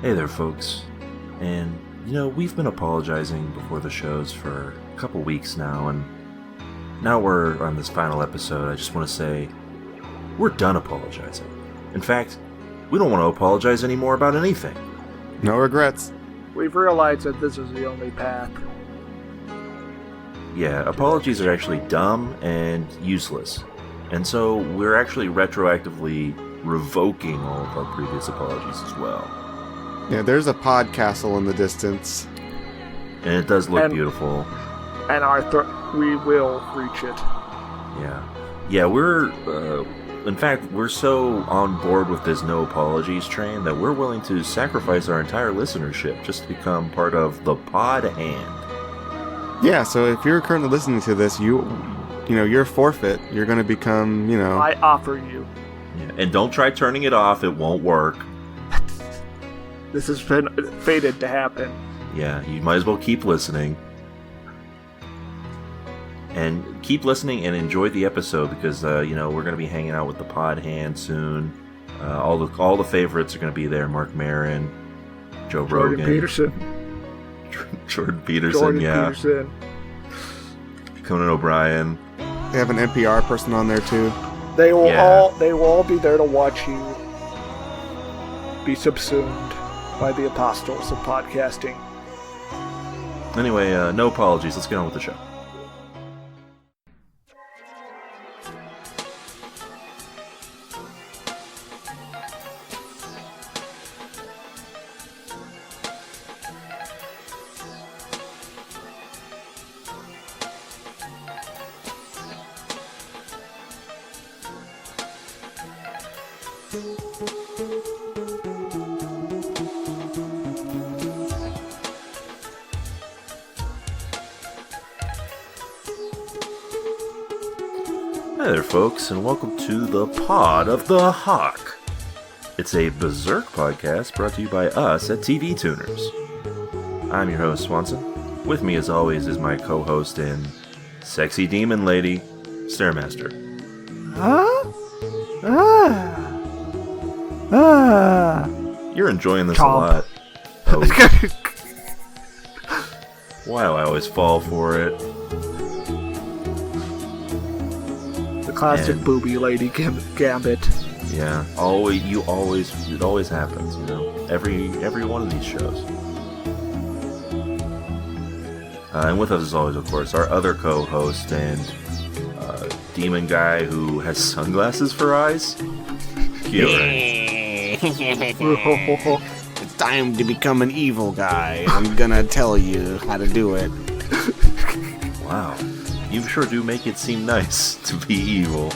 Hey there, folks. And, we've been apologizing before the shows for a couple weeks now, and now we're on this final episode. I just want to say, we're done apologizing. In fact, we don't want to apologize anymore about anything. No regrets. We've realized that this is the only path. Yeah, apologies are actually dumb and useless. And so we're actually retroactively revoking all of our previous apologies as well. Yeah, there's a pod castle in the distance. And it does look beautiful. And we will reach it. Yeah, we're... in fact, we're so on board with this no apologies train that we're willing to sacrifice our entire listenership just to become part of the pod hand. Yeah, so if you're currently listening to this, you're forfeit. You're going to become, I offer you. Yeah, and don't try turning it off. It won't work. This has been fated to happen. Yeah, you might as well keep listening. And keep listening and enjoy the episode because, we're going to be hanging out with the pod hand soon. All the favorites are going to be there. Mark Maron, Joe Rogan. Jordan Peterson, Peterson. Conan O'Brien. They have an NPR person on there too. They will all be there to watch you be subsumed by the apostles of podcasting. Anyway, no apologies. Let's get on with the show. Hi there, folks, and welcome to the Pod of the Hawk. It's a Berserk podcast brought to you by us at TV Tuners. I'm your host, Swanson. With me, as always, is my co-host and sexy demon lady, Stairmaster. You're enjoying this a lot. Oh. Why do I always fall for it? Classic booby lady gambit. Yeah, it always happens, every one of these shows. And with us, as always, of course, our other co-host and demon guy who has sunglasses for eyes, Kieran. It's time to become an evil guy. I'm gonna tell you how to do it. Wow. You sure do make it seem nice to be evil.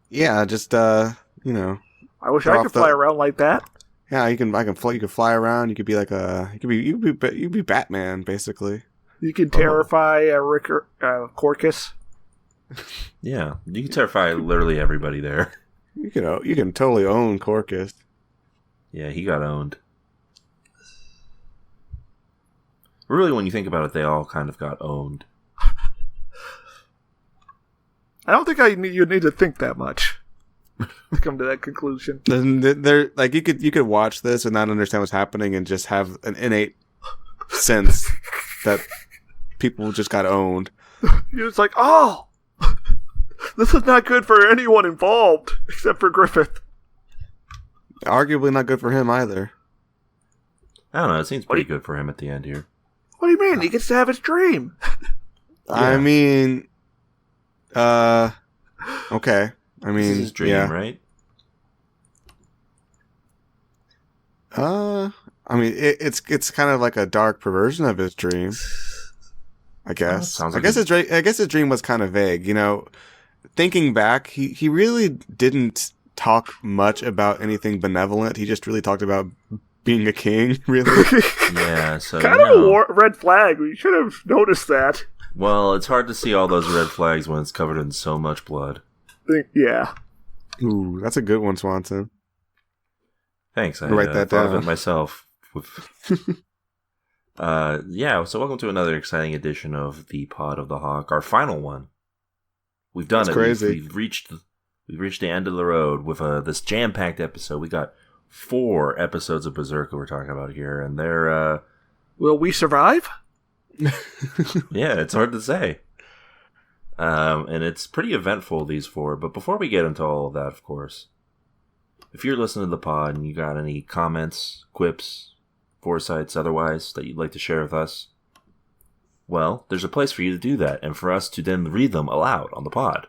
Yeah, just I wish I could fly around like that. Yeah, you can fly around. You could be like you could be Batman basically. You can terrify Corcus. Yeah, you can terrify literally everybody there. You can totally own Corcus. Yeah, he got owned. Really, when you think about it, they all kind of got owned. I don't think you need to think that much to come to that conclusion. They're like you could watch this and not understand what's happening and just have an innate sense that people just got owned. You're just like, oh, this is not good for anyone involved except for Griffith. Arguably not good for him either. I don't know. It seems pretty good for him at the end here. What do you mean? He gets to have his dream. I mean, okay. I mean, this is his dream, right? I mean, it's kind of like a dark perversion of his dream. I guess. I guess his dream was kind of vague. Thinking back, he really didn't talk much about anything benevolent. He just really talked about being a king, really. Yeah, so kind of a red flag. We should have noticed that. Well, it's hard to see all those red flags when it's covered in so much blood. Yeah. Ooh, that's a good one, Swanson. Thanks. I write that thought down of it myself. Yeah. So welcome to another exciting edition of the Pod of the Hawk, our final one. We've done That's it. Crazy. We've reached the end of the road with this jam-packed episode. We got 4 episodes of Berserk we're talking about here, and they're Will we survive? yeah, it's hard to say. And it's pretty eventful, these 4. But before we get into all of that, of course, if you're listening to the pod and you got any comments, quips, foresights, otherwise, that you'd like to share with us, well, there's a place for you to do that, and for us to then read them aloud on the pod.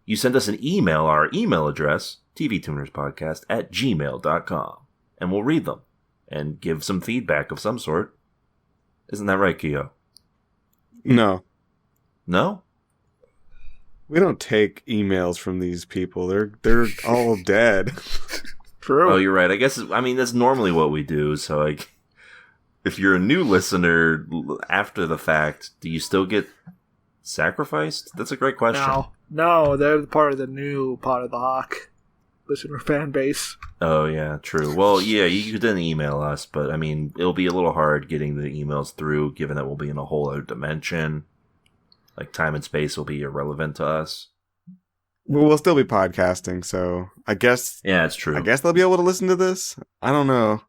You send us an email, our email address, tvtunerspodcast@gmail.com, and we'll read them and give some feedback of some sort. Isn't that right, Kyo? No. No? We don't take emails from these people. They're all dead. True. Oh, you're right. I guess, that's normally what we do, so if you're a new listener after the fact, do you still get sacrificed? That's a great question. No, they're part of the new Pod of the Hawk listener fan base. Oh, yeah, true. Well, yeah, you could then email us, but, it'll be a little hard getting the emails through, given that we'll be in a whole other dimension. Like, time and space will be irrelevant to us. Well, we'll still be podcasting, so I guess... Yeah, it's true. I guess they'll be able to listen to this? I don't know.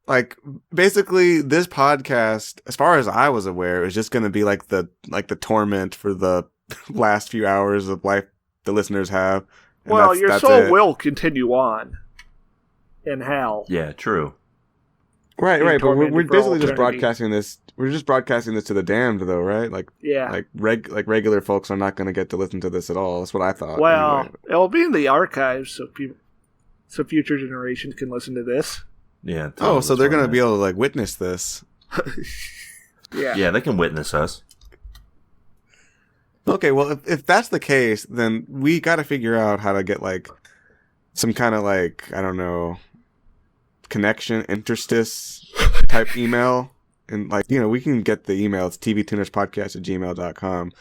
Like, basically, this podcast, as far as I was aware, is just going to be like the torment for the last few hours of life the listeners have. And well, your that's soul it. will continue on in hell. Yeah, true. Right, but we're for basically just eternity. broadcasting this. We're just broadcasting this to the damned, though, right? Like, Yeah. like regular folks are not going to get to listen to this at all. That's what I thought. Well, anyway. it'll be in the archives, so future generations can listen to this. Yeah. Oh, so they're going to to be able to like witness this. Yeah. Yeah, they can witness us. Okay, well, if that's the case, then we got to figure out how to get like some kind of like, I don't know, connection, interstice type email. And like, we can get the email. It's tvtunerspodcast@gmail.com.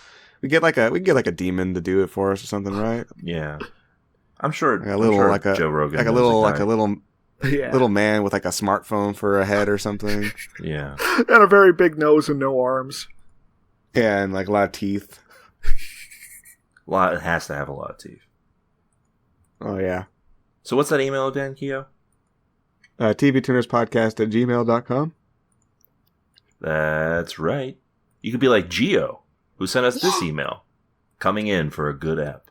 We get like a demon to do it for us or something, right? Yeah. I'm sure, Like a little, I'm sure like a Joe Rogan like a knows little, guy. like a little Yeah. little man with like a smartphone for a head or something. Yeah. And a very big nose and no arms. Yeah, and like a lot of teeth. It has to have a lot of teeth. Oh yeah. So what's that email again, Kyo? tvtunerspodcast@gmail.com. That's right. You could be like Geo, who sent us this email. Coming in for a good ep.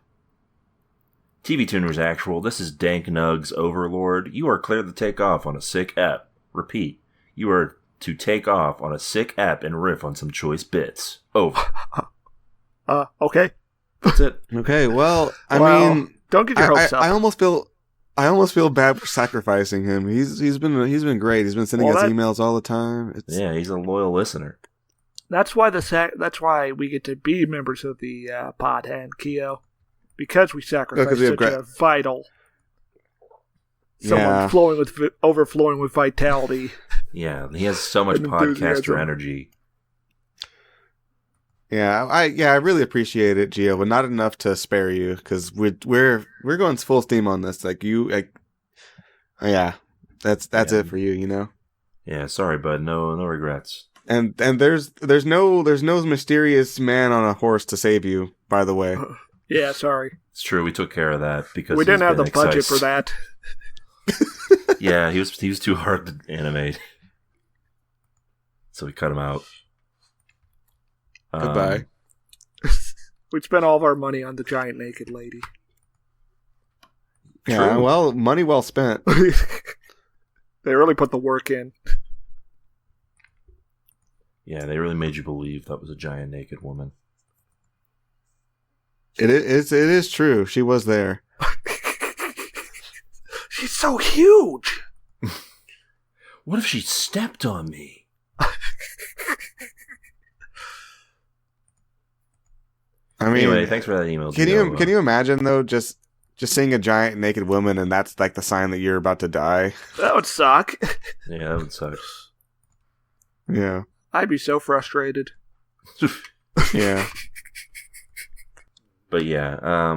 TV Tuners Actual, this is Dank Nugs Overlord. You are clear to take off on a sick ep. Repeat, you are to take off on a sick ep and riff on some choice bits. Over. Okay. That's it. Okay, well, I Well, mean, don't get your hopes up. I almost feel bad for sacrificing him. He's been great. He's been sending us emails all the time. Yeah, he's a loyal listener. That's why we get to be members of the pod and Keo, because we sacrifice Because we have such a vital someone overflowing with vitality. Yeah, he has so much And podcaster enthusiasm. energy. Yeah, I really appreciate it, Gio, but not enough to spare you because we're going full steam on this. Like that's it for you, Yeah, sorry, bud. No regrets. And there's no mysterious man on a horse to save you. By the way, Yeah, sorry. It's true. We took care of that because We didn't he's have the been budget excised. for that. Yeah, he was too hard to animate, so we cut him out. Goodbye. We'd spent all of our money on the giant naked lady. Yeah, True. well, money well spent. They really put the work in. Yeah, they really made you believe that was a giant naked woman. It is true. She was there. She's so huge. What if she stepped on me? I mean, Anyway, thanks for that email. can Gio. you imagine though, just seeing a giant naked woman and that's like the sign that you're about to die? That would suck. Yeah, that would suck. Yeah, I'd be so frustrated. yeah. But yeah,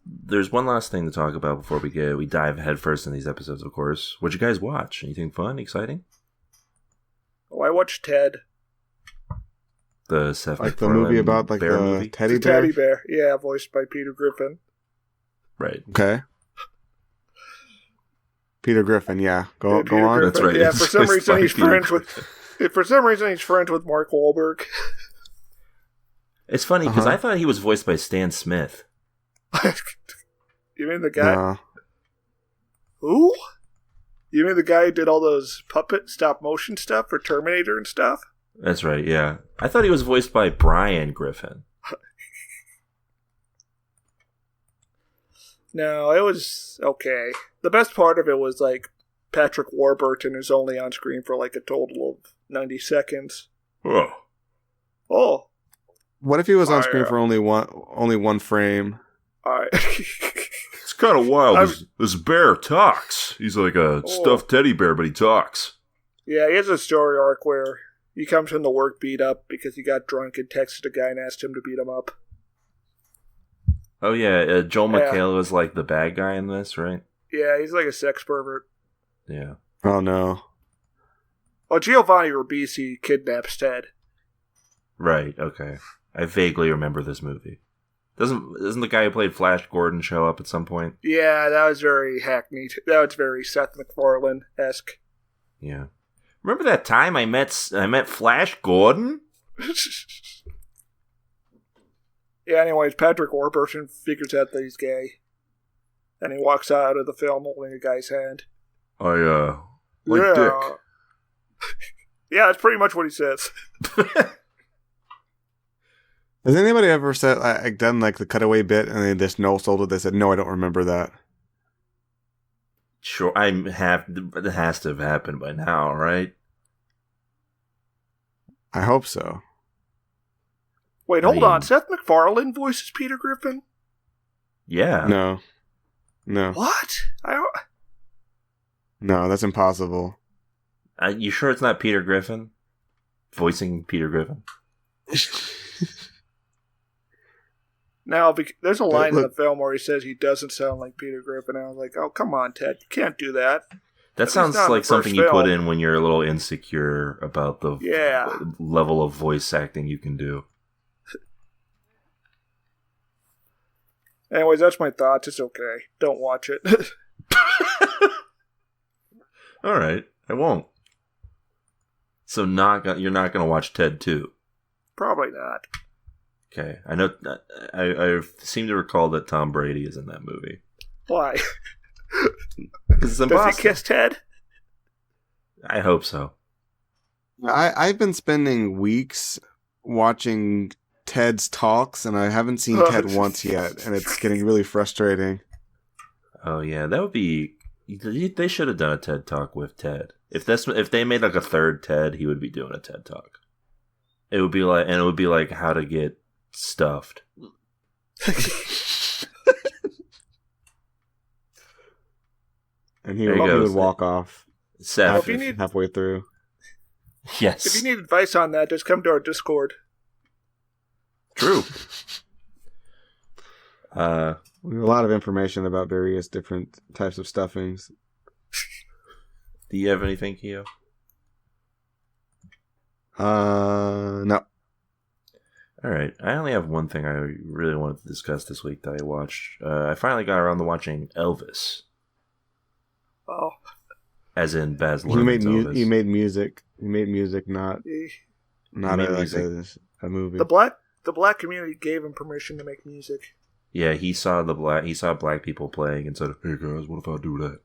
there's one last thing to talk about before we dive headfirst in these episodes. Of course, what'd you guys watch? Anything fun, exciting? Oh, I watched Ted. The Seth Like the MacFarlane movie about like bear the movie? teddy The bear. Teddy Bear. Yeah, voiced by Peter Griffin. Right. Okay. Peter Griffin, yeah. Go Peter on. Griffin. That's right. Yeah, It's for some voiced reason by he's Peter friends Griffin. with. For some reason he's friends with Mark Wahlberg. It's funny because I thought he was voiced by Stan Smith. You mean the guy? No. Who? You mean the guy who did all those puppet stop motion stuff for Terminator and stuff? That's right, yeah. I thought he was voiced by Brian Griffin. No, it was okay. The best part of it was like Patrick Warburton is only on screen for like a total of 90 seconds. Oh. Oh, What if he was on screen for only one frame? alright. It's kind of wild. This bear talks. He's like a stuffed teddy bear, but he talks. Yeah, he has a story arc where he comes from the work beat up because he got drunk and texted a guy and asked him to beat him up. Oh, yeah. Joel McHale was like the bad guy in this, right? Yeah, he's like a sex pervert. Yeah. Oh no. Oh, Giovanni Ribisi kidnaps Ted. Right, okay. I vaguely remember this movie. Doesn't the guy who played Flash Gordon show up at some point? Yeah, that was very hackneyed. That was very Seth MacFarlane-esque. Yeah. Remember that time I met Flash Gordon? Yeah, anyways, Patrick Warburton figures out that he's gay. And he walks out of the film holding a guy's hand. I, like dick. Yeah, that's pretty much what he says. Has anybody ever said like done like the cutaway bit and they just no sold it? They said, "No, I don't remember that." Sure, it has to have happened by now, right? I hope so. Wait, hold on. Seth MacFarlane voices Peter Griffin? Yeah. No. What? No, that's impossible. You sure it's not Peter Griffin? Voicing Peter Griffin? Now, there's a line in the film where he says he doesn't sound like Peter Griffin. And I was like, oh, come on, Ted. You can't do that. That sounds like something you put in when you're a little insecure about the level of voice acting you can do. Anyways, that's my thoughts. It's okay. Don't watch it. All right, I won't. So you're not going to watch Ted 2? Probably not. Okay, I know. I seem to recall that Tom Brady is in that movie. Why? Because it's Does he kiss Ted? I hope so. I've been spending weeks watching Ted's talks, and I haven't seen Ted once yet, and it's getting really frustrating. Oh yeah, that would be. They should have done a TED Talk with Ted. If they made like a third Ted, he would be doing a TED Talk. It would be like how to get stuffed. And he would walk off halfway through. Yes. If you need advice on that, just come to our Discord. True. We have a lot of information about various different types of stuffings. Do you have anything, Keo? No. All right. I only have one thing I really wanted to discuss this week that I watched. I finally got around to watching Elvis. Oh. As in Baz Luhrmann's Elvis. You made music. You made music, not a movie. The black community gave him permission to make music. Yeah, he saw black people playing and said, "Hey guys, what if I do that?"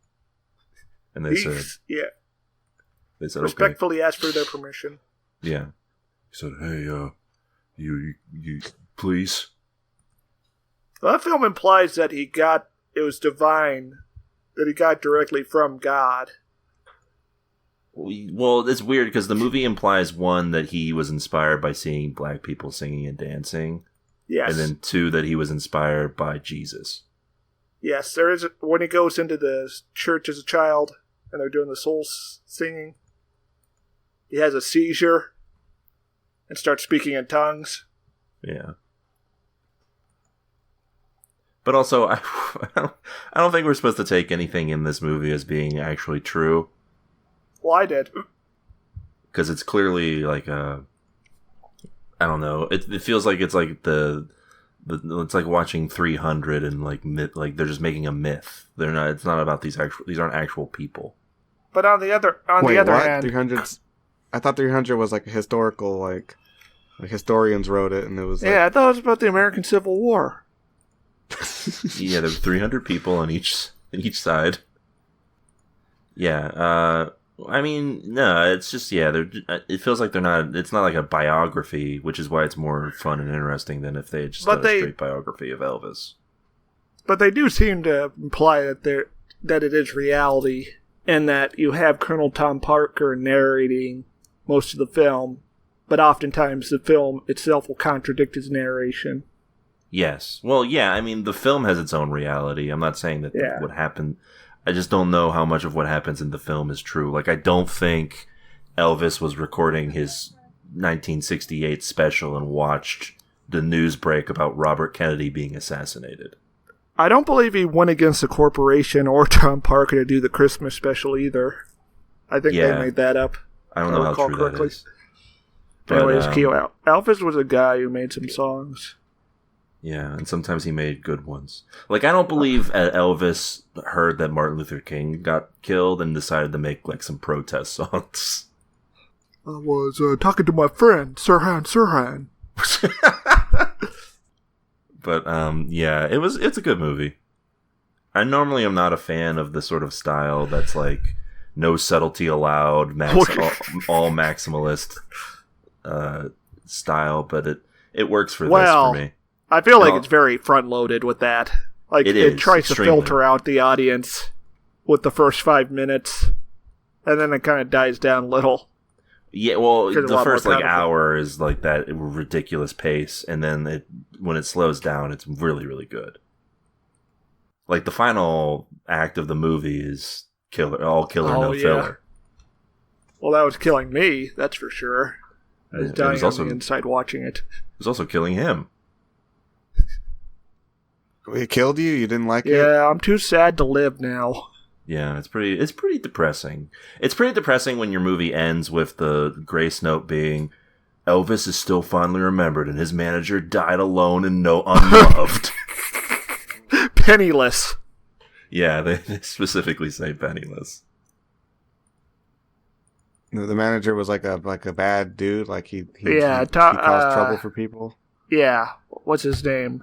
And they said, respectfully asked for their permission. Yeah. He said, "Hey, you please." Well, that film implies that it was divine, that he got directly from God. Well, it's weird because the movie implies, one, that he was inspired by seeing black people singing and dancing. Yes. And then two, that he was inspired by Jesus. Yes, there is when he goes into the church as a child and they're doing the soul singing, he has a seizure and starts speaking in tongues. Yeah. But also, I don't think we're supposed to take anything in this movie as being actually true. Well, I did. Because it's clearly like I don't know. It feels like it's like the It's like watching 300 and like they're just making a myth. They're not. It's not about these aren't actual people. But on the other hand, 300's, I thought 300 was like a historical, like historians wrote it, and it was. I thought it was about the American Civil War. Yeah, there's 300 people on each side. Yeah, I mean, no, it's just it feels like they're not. It's not like a biography, which is why it's more fun and interesting than if they had just done a straight biography of Elvis. But they do seem to imply that it is reality, and that you have Colonel Tom Parker narrating most of the film, but oftentimes the film itself will contradict his narration. Yes. Well, yeah, I mean, the film has its own reality. I'm not saying that what happened... I just don't know how much of what happens in the film is true. Like, I don't think Elvis was recording his 1968 special and watched the news break about Robert Kennedy being assassinated. I don't believe he went against the corporation or Tom Parker to do the Christmas special either. I think they made that up. I don't know how true that is. But, anyways, Elvis was a guy who made some songs. Yeah, and sometimes he made good ones. Like, I don't believe Elvis heard that Martin Luther King got killed and decided to make, like, some protest songs. I was talking to my friend, Sirhan. But, yeah, it's a good movie. I normally am not a fan of the sort of style that's, like, no subtlety allowed, all maximalist style, but it works for this for me. I feel like it's very front-loaded with that. Like, it tries to filter out the audience with the first 5 minutes, and then it kind of dies down a little. Yeah, well, the first, like, hour is, like, that ridiculous pace, and then when it slows down, it's really, really good. Like, the final act of the movie is all killer, no filler. Well, that was killing me, that's for sure. I was dying on the inside watching it. It was also killing him. It killed you? You didn't like it? Yeah, I'm too sad to live now. Yeah, it's pretty depressing. It's pretty depressing when your movie ends with the grace note being, Elvis is still fondly remembered and his manager died alone and unloved. Penniless. Yeah, they specifically say penniless. The manager was like a bad dude, like he caused trouble for people. Yeah, what's his name?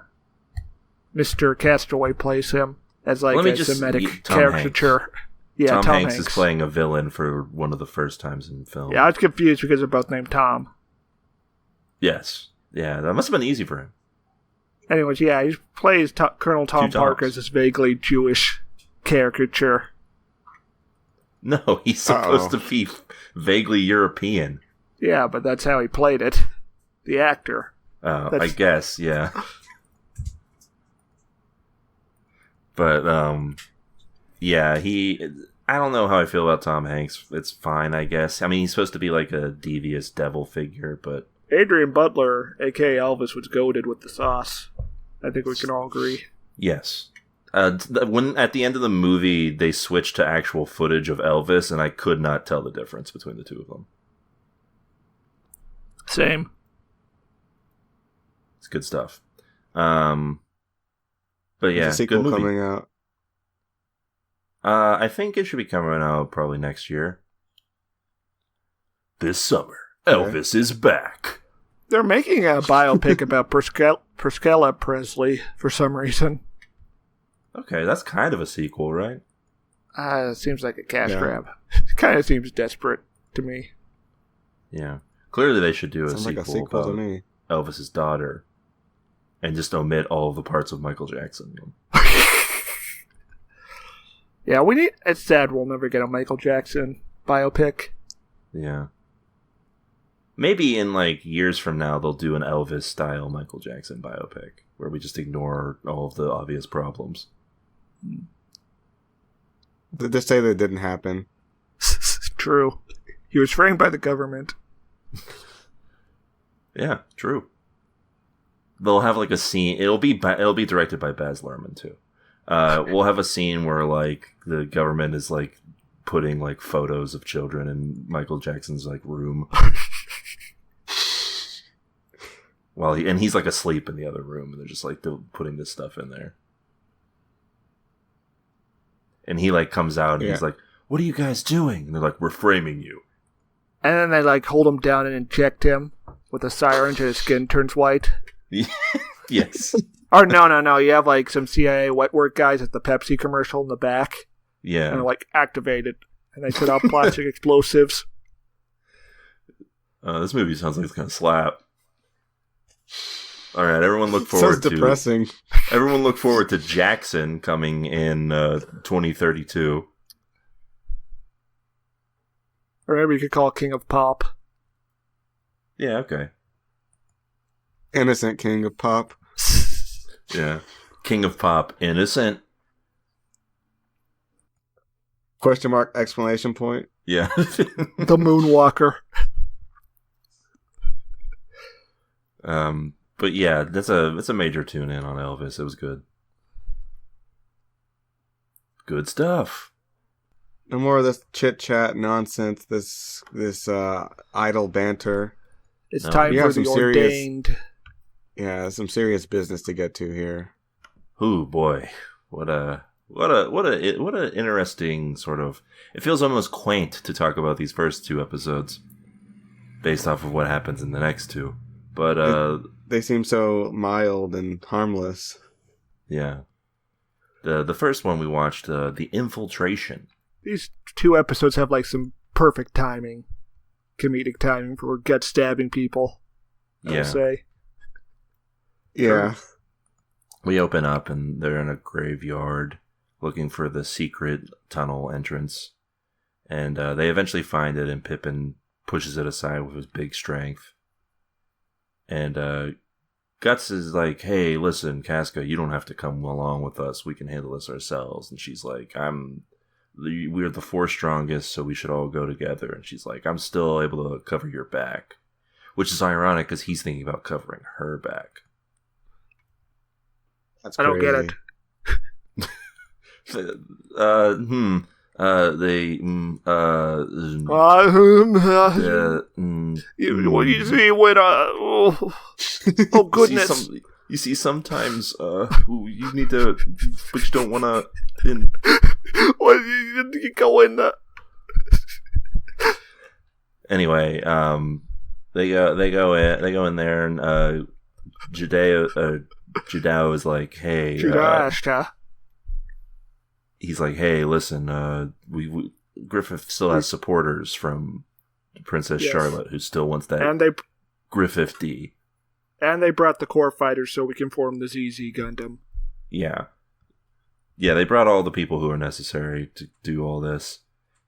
Mr. Castaway plays him as like a Semitic caricature. Hanks. Yeah, Tom Hanks is playing a villain for one of the first times in film. Yeah, I was confused because they're both named Tom. Yes. Yeah, that must have been easy for him. Anyways, yeah, he plays Colonel Tom Parker as this vaguely Jewish caricature. No, he's supposed to be vaguely European. Yeah, but that's how he played it. The actor. I guess, yeah. But, yeah, I don't know how I feel about Tom Hanks. It's fine, I guess. I mean, he's supposed to be like a devious devil figure, but... Adrian Butler, a.k.a. Elvis, was goated with the sauce. I think we can all agree. Yes. When at the end of the movie, they switched to actual footage of Elvis, and I could not tell the difference between the two of them. Same. It's good stuff. But yeah, Is the sequel good movie. Coming out? I think it should be coming out probably next year. This summer, Elvis is back. They're making a biopic about Priscilla Presley for some reason. Okay, that's kind of a sequel, right? It seems like a cash grab. It kind of seems desperate to me. Yeah. Clearly they should do Sounds like a sequel to me. Elvis's daughter. And just omit all of the parts of Michael Jackson. Yeah, it's sad we'll never get a Michael Jackson biopic. Yeah. Maybe in like years from now they'll do an Elvis style Michael Jackson biopic where we just ignore all of the obvious problems. Just say that it didn't happen. True. He was framed by the government. Yeah, true. They'll have like a scene. It'll be directed by Baz Luhrmann too. We'll have a scene where like the government is like putting like photos of children in Michael Jackson's like room. while he's like asleep in the other room, and they're just like putting this stuff in there. And he like comes out and he's like, "What are you guys doing?" And they're like, "We're framing you." And then they like hold him down and inject him with a syringe, and his skin turns white. Yes. Or no. You have like some CIA wet work guys at the Pepsi commercial in the back. Yeah. And they're like activated, and they set off plastic explosives. This movie sounds like it's gonna slap. All right, everyone look forward to. Depressing. Everyone look forward to Jackson coming in 2032. Or maybe you could call it King of Pop. Yeah. Okay. Innocent King of Pop. Yeah. King of Pop, innocent. Question mark, exclamation point. Yeah. The Moonwalker. But yeah, it's a major tune in on Elvis. It was good. Good stuff. No more of this chit chat nonsense, this idle banter. It's time for the ordained. Some serious business to get to here. Ooh boy. What a interesting sort of. It feels almost quaint to talk about these first two episodes, based off of what happens in the next two. But they seem so mild and harmless. Yeah. The first one we watched, The Infiltration. These two episodes have like some perfect timing, comedic timing for gut stabbing people. I would say. Yeah. Sure. We open up and they're in a graveyard looking for the secret tunnel entrance. And they eventually find it, and Pippin pushes it aside with his big strength. And Guts is like, "Hey, listen, Casca, you don't have to come along with us. We can handle this ourselves." And she's like, "We're the four strongest, so we should all go together." And she's like, "I'm still able to cover your back," which is ironic because he's thinking about covering her back. That's I don't get it. What do you see when oh goodness! You see sometimes you need to, but you don't want to. What you go in there? Anyway, they go in there, and Judao is like, "Hey, he's like, hey, listen, we Griffith still has supporters from Princess Charlotte, who still wants that Griffith D. And they brought the core fighters so we can form the ZZ Gundam. Yeah. Yeah, they brought all the people who are necessary to do all this.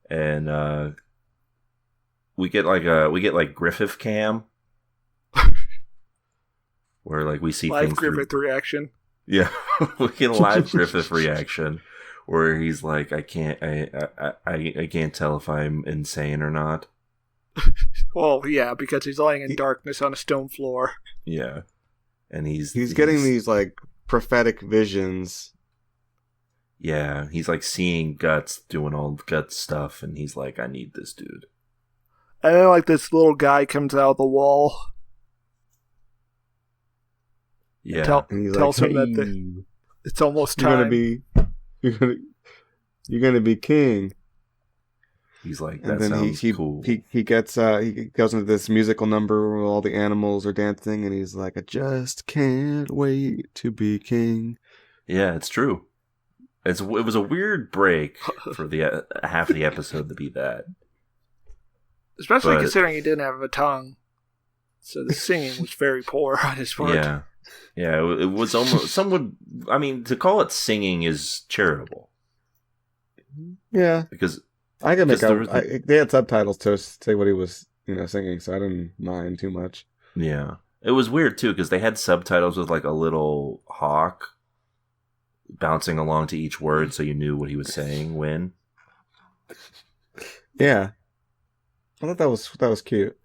And we get like Griffith cam. Where like we see live things Griffith reaction. Yeah. We get a live Griffith reaction. Where he's like, I can't tell if I'm insane or not. Well, yeah, because he's lying in darkness on a stone floor. Yeah, and he's getting these like prophetic visions. Yeah, he's like seeing Guts doing all Guts stuff, and he's like, I need this dude. And then like this little guy comes out of the wall. Yeah, tells him that it's almost time. You're gonna be king. He's like, that and then sounds cool. He goes into this musical number where all the animals are dancing, and he's like, I just can't wait to be king. Yeah, it's true. It was a weird break for the half of the episode to be that. Especially considering he didn't have a tongue. So the singing was very poor on his part. Yeah. Yeah, it was almost... to call it singing is charitable. Yeah. Because... I can make out... They had subtitles to say what he was, singing, so I didn't mind too much. Yeah. It was weird, too, because they had subtitles with, like, a little hawk bouncing along to each word so you knew what he was saying when. Yeah. I thought that was cute.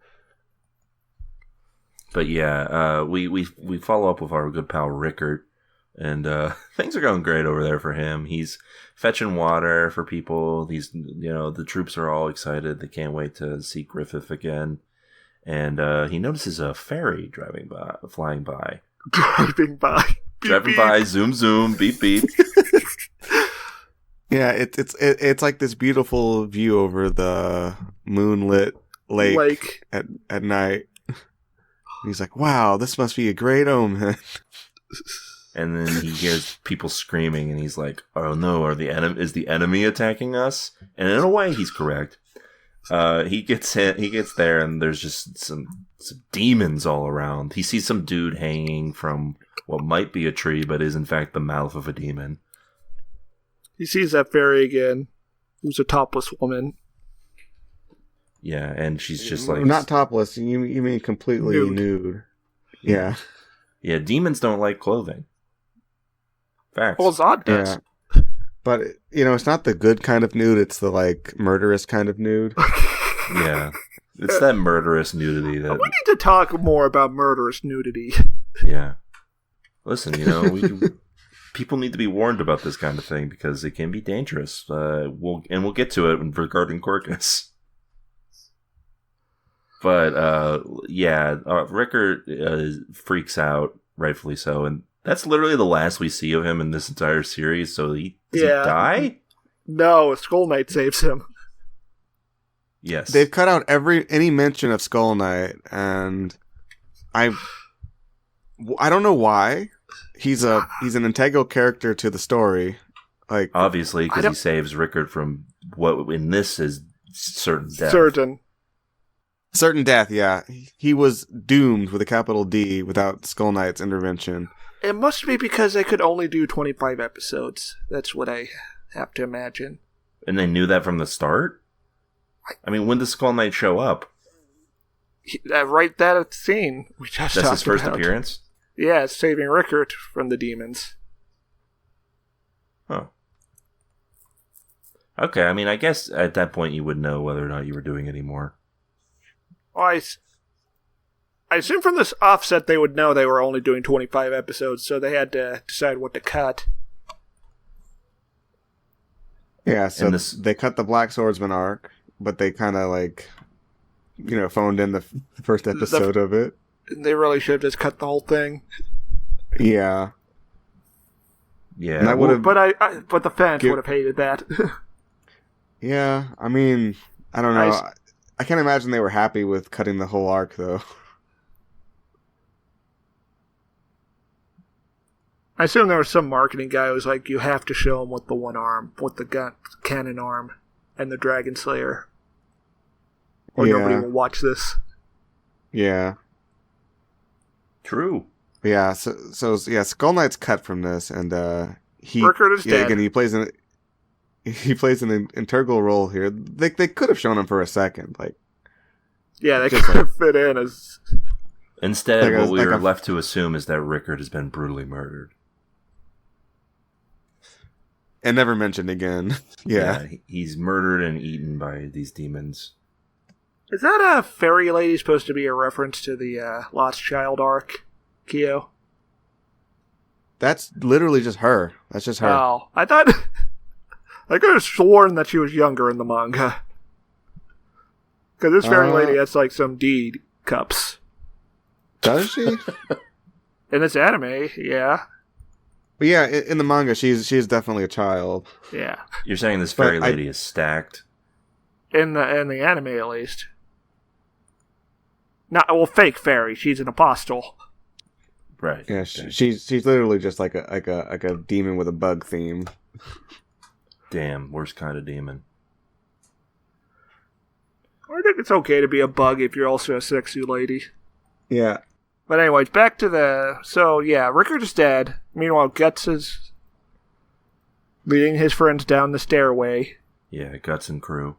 But yeah, we follow up with our good pal Rickert, and things are going great over there for him. He's fetching water for people. The troops are all excited. They can't wait to see Griffith again. and he notices a fairy flying by. Driving by. Beep, Driving beep. by, zoom, zoom, beep, beep. Yeah, it's like this beautiful view over the moonlit lake. At night. He's like, wow, this must be a great omen. And then he hears people screaming, and he's like, "Oh no, is the enemy attacking us?" And in a way, he's correct. He gets there, and there's just some demons all around. He sees some dude hanging from what might be a tree, but is in fact the mouth of a demon. He sees that fairy again, who's a topless woman. Yeah, and she's just like... Not topless, you mean completely nude. Yeah. Yeah, demons don't like clothing. Facts. Well, Zod does. Yeah. But, it's not the good kind of nude, it's the, murderous kind of nude. Yeah. It's that murderous nudity that... We need to talk more about murderous nudity. Yeah. Listen, people need to be warned about this kind of thing because it can be dangerous. We'll get to it regarding Corcus. But, Rickard freaks out, rightfully so, and that's literally the last we see of him in this entire series, so does he die? No, Skull Knight saves him. Yes. They've cut out any mention of Skull Knight, and I don't know why. He's an integral character to the story. Obviously, because he saves Rickard from what in this is certain death. Certain death, yeah. He was doomed with a capital D without Skull Knight's intervention. It must be because they could only do 25 episodes. That's what I have to imagine. And they knew that from the start? I mean, when does Skull Knight show up? Right that scene we just That's his first about. Appearance? Yeah, it's saving Rickard from the demons. Oh. Okay, I mean, I guess at that point you would know whether or not you were doing any more. Well, I assume from this offset they would know they were only doing 25 episodes, so they had to decide what to cut. Yeah, so they cut the Black Swordsman arc, but they kind of phoned in the first episode of it. They really should have just cut the whole thing. Yeah. Yeah. And but the fans would have hated that. Yeah, I mean, I don't know. I can't imagine they were happy with cutting the whole arc, though. I assume there was some marketing guy who was like, you have to show him with the one arm, with the cannon arm, and the Dragon Slayer. Or nobody will watch this. Yeah. True. Yeah, so Skull Knight's cut from this, and Rickard is dead. Again, he plays an integral role here. They could have shown him for a second, they could have fit in as. Instead, what we were left to assume is that Rickard has been brutally murdered. And never mentioned again. Yeah. He's murdered and eaten by these demons. Is that a fairy lady supposed to be a reference to the Lost Child arc, Kyo? That's literally just her. That's just her. Oh, I thought... I could have sworn that she was younger in the manga. Because this fairy lady has, some D cups. Does she? In this anime, yeah. But yeah, in the manga, she's definitely a child. Yeah. You're saying this fairy lady is stacked? In the anime, at least. Fake fairy. She's an apostle. Right. Yeah, she's literally just like a demon with a bug theme. Damn, worst kind of demon. I think it's okay to be a bug if you're also a sexy lady. Yeah. But anyways, back to the... So, yeah, Rickard is dead. Meanwhile, Guts is leading his friends down the stairway. Yeah, Guts and crew.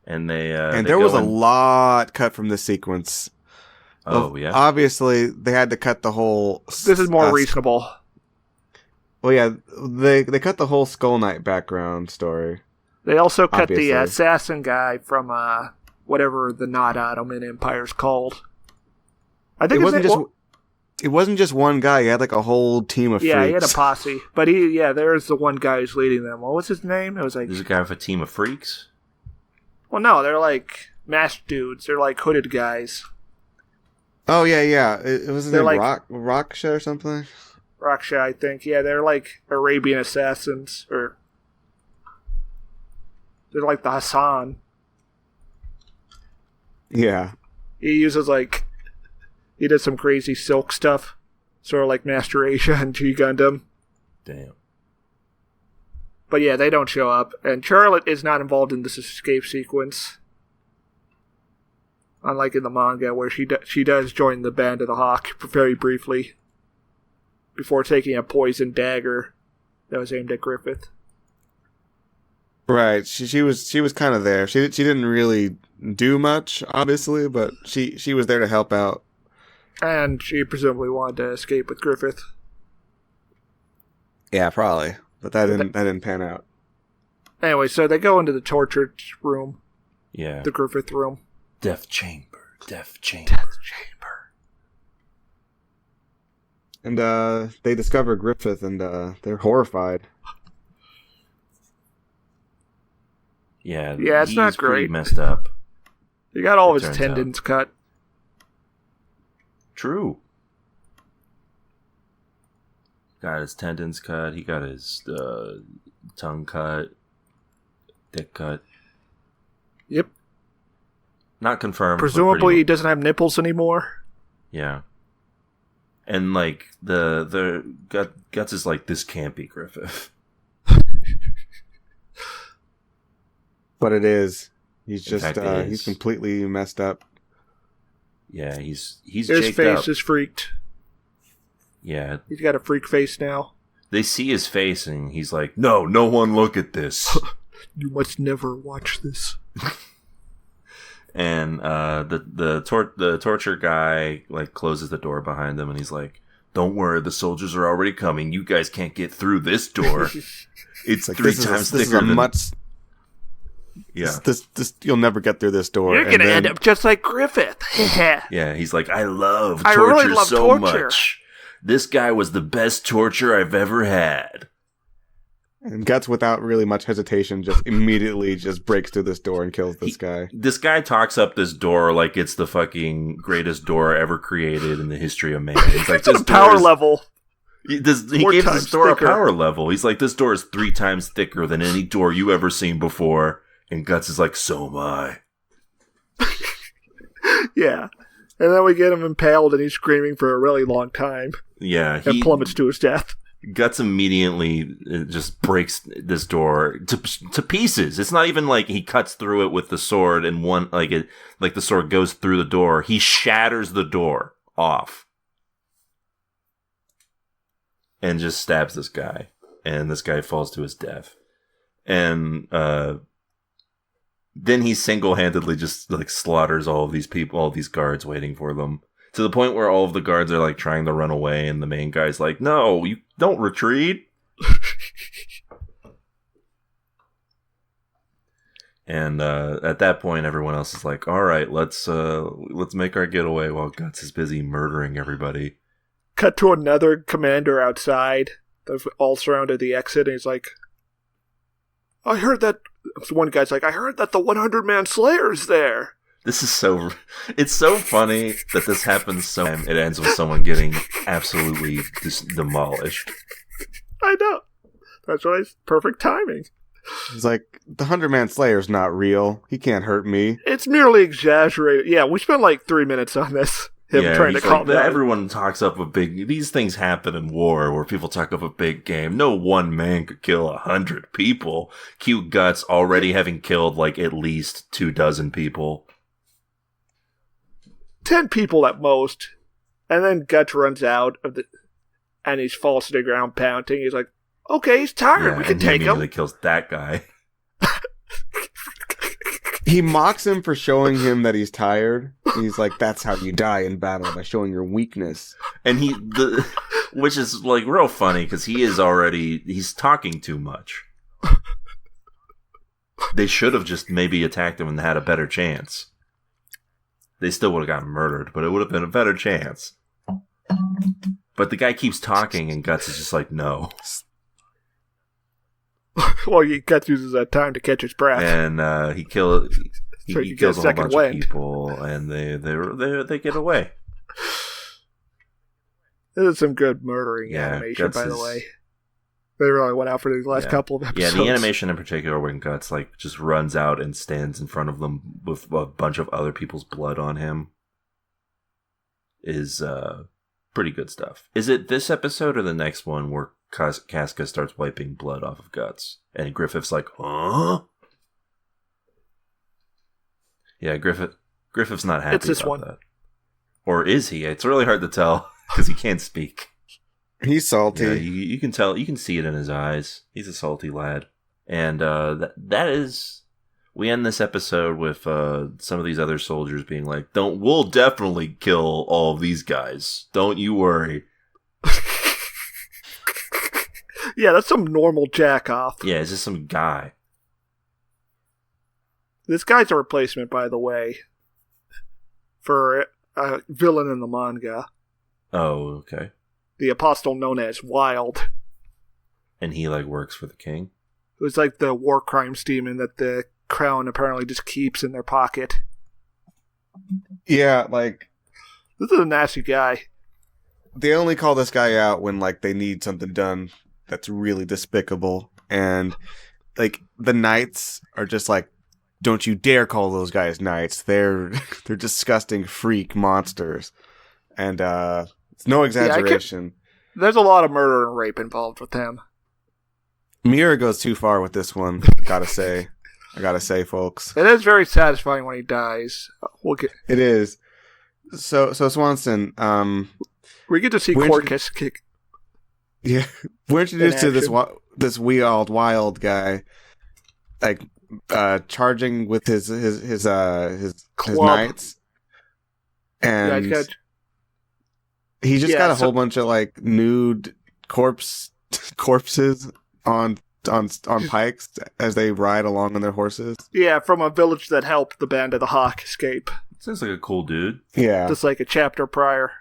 And they... and there was a lot cut from this sequence. Oh, yeah? Obviously, they had to cut the whole... This is more reasonable. Well, yeah, they cut the whole Skull Knight background story. They also cut the assassin guy from whatever the not Ottoman Empire's called. I think it wasn't just one guy. He had a whole team of freaks. Yeah, he had a posse. But there's the one guy who's leading them. What was his name? It was There's a guy with a team of freaks? Well, no, they're masked dudes. They're like hooded guys. Oh yeah. It was They're like like- Raksha or something. Raksha, I think. Yeah, they're like Arabian assassins, or they're like the Hassan. Yeah. He does some crazy silk stuff, sort of like Master Asia and G Gundam. Damn. But yeah, they don't show up, and Charlotte is not involved in this escape sequence. Unlike in the manga, where she does join the Band of the Hawk very briefly, before taking a poison dagger that was aimed at Griffith. Right. She was kind of there. She didn't really do much, obviously, but she was there to help out. And she presumably wanted to escape with Griffith. Yeah, probably. But that didn't pan out. Anyway, so they go into the torture room. Yeah. The Griffith room. Death chamber. And they discover Griffith, and they're horrified. Yeah. Yeah, it's not he's pretty great. Messed up. He got all It his turns tendons cut. True. Got his tendons cut. He got his tongue cut. Dick cut. Yep. Not confirmed. but Presumably he pretty- doesn't have nipples anymore. Yeah. And like the Guts is like, this can't be Griffith. But it is. He's In just fact, it he's is. completely messed up. Yeah, he's His jaked face up. is freaked. Yeah, He's got a freak face now. they see his face and he's like, no one look at this. You must never watch this. And the torture guy like closes the door behind them and he's like, don't worry, the soldiers are already coming. You guys can't get through this door. It's Like, three this times is thicker a than... much. Yeah. This you'll never get through this door. You're And gonna then- end up just like Griffith. Yeah, he's like, I love I torture really love so torture. much. This guy was the best torture I've ever had. And Guts, without really much hesitation, just immediately just breaks through this door and kills this guy. This guy talks up this door like it's the fucking greatest door ever created in the history of man. He's like, It's on this a power door is- level. He 4 gave times this door thicker. a power level. He's like, this door is 3 times thicker than any door you ever seen before. And Guts is like, so am I. Yeah. And then we get him impaled and he's screaming for a really long time. Yeah, And plummets to his death. Guts immediately just breaks this door to pieces. It's not even like he cuts through it with the sword and the sword goes through the door. He shatters the door off and just stabs this guy. And this guy falls to his death. And then he single-handedly just like slaughters all of these people, all of these guards waiting for them. To the point where all of the guards are like trying to run away, and the main guy's like, "No, you don't retreat." And at that point, everyone else is like, "All right, let's make our getaway," while Guts is busy murdering everybody. Cut to another commander outside. They've all surrounded the exit, and he's like, I heard that... One guy's like, I heard that the 100-man Slayer's there. This is it's so funny that this happens so it ends with someone getting absolutely just demolished. I know. That's why it's perfect timing. He's like, the 100-man Slayer's not real. He can't hurt me. It's merely exaggerated. Yeah, we spent like 3 minutes on this. Him trying to he's calm down. everyone talks up these things happen in war where people talk up a big game. No one man could kill 100 people. Cute Guts already having killed like at least 24 people. 10 people at most. And then Guts runs out of the... And he falls to the ground panting. He's like, okay, he's tired. We can and he take him. immediately kills that guy. He mocks him for showing him that he's tired. He's like, that's how you die in battle, by showing your weakness. And which is like real funny because he's talking too much. They should have just maybe attacked him and had a better chance. They still would have gotten murdered, but it would have been a better chance. But the guy keeps talking and Guts is just like, no. Well, Guts uses that time to catch his breath. And he he kills a whole bunch of people, and they get away. This is some good murdering animation, by the way. They really went out for these last couple of episodes. Yeah, the animation in particular, when Guts like just runs out and stands in front of them with a bunch of other people's blood on him, is pretty good stuff. Is it this episode or the next one where Casca starts wiping blood off of Guts, and Griffith's like, huh? Yeah, Griffith's not happy about that. Or is he? It's really hard to tell because he can't speak. He's salty. Yeah, you can tell. You can see it in his eyes. He's a salty lad. And that is... We end this episode with some of these other soldiers being like, we'll definitely kill all of these guys. Don't you worry. Yeah, that's some normal jack-off. Yeah, it's just some guy. This guy's a replacement, by the way, for a villain in the manga. Oh, okay. The apostle known as Wild. And he, works for the king? It was like the war crimes demon that the crown apparently just keeps in their pocket. Yeah, this is a nasty guy. They only call this guy out when, they need something done that's really despicable. And, the knights are just don't you dare call those guys knights. They're disgusting freak monsters. And, it's no exaggeration. There's a lot of murder and rape involved with him. Miura goes too far with this one, I gotta say, folks. It is very satisfying when he dies. It is. So Swanson, we get to see Corcus kick. Yeah, we're introduced to this wild guy, charging with his knights, and he just got a whole bunch of nude corpses on pikes as they ride along on their horses. Yeah, from a village that helped the Band of the Hawk escape. Sounds like a cool dude. Yeah, just like a chapter prior.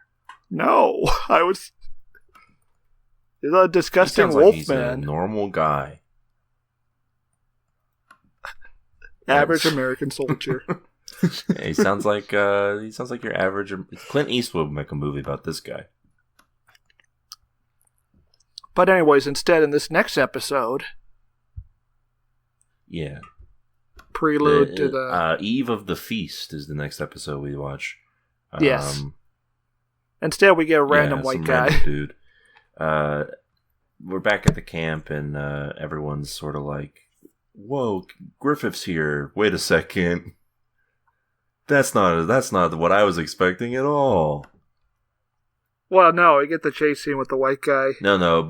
No, he's a disgusting wolf he's man. A normal guy. Average American soldier. Yeah, he sounds like your average. Clint Eastwood would make a movie about this guy. But anyways, instead, in this next episode, prelude to the Eve of the Feast is the next episode we watch. Yes. Instead, we get a random white guy, random dude. We're back at the camp, and everyone's sort of like, "Whoa, Griffith's here! Wait a second. That's not what I was expecting at all." Well, no, we get the chase scene with the white guy. No.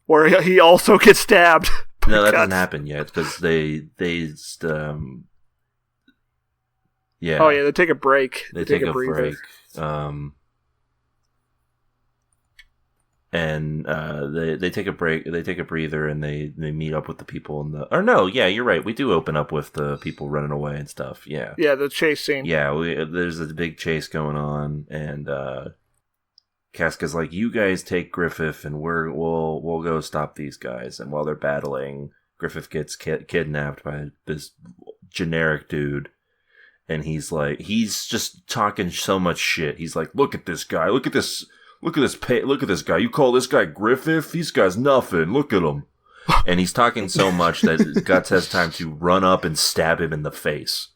Where he also gets stabbed. No, that doesn't happen yet, because they yeah. Oh, yeah, they take a break. They take a break. And they take a break. They take a breather, and they meet up with the people in the. Or no, yeah, you're right. We do open up with the people running away and stuff. Yeah. Yeah, the chase scene. Yeah, there's a big chase going on, and Casca's like, "You guys take Griffith, and we'll go stop these guys." And while they're battling, Griffith gets kidnapped by this generic dude, and he's just talking so much shit. He's like, "Look at this guy. Look at this guy. You call this guy Griffith? These guy's nothing. Look at him." And he's talking so much that Guts has time to run up and stab him in the face.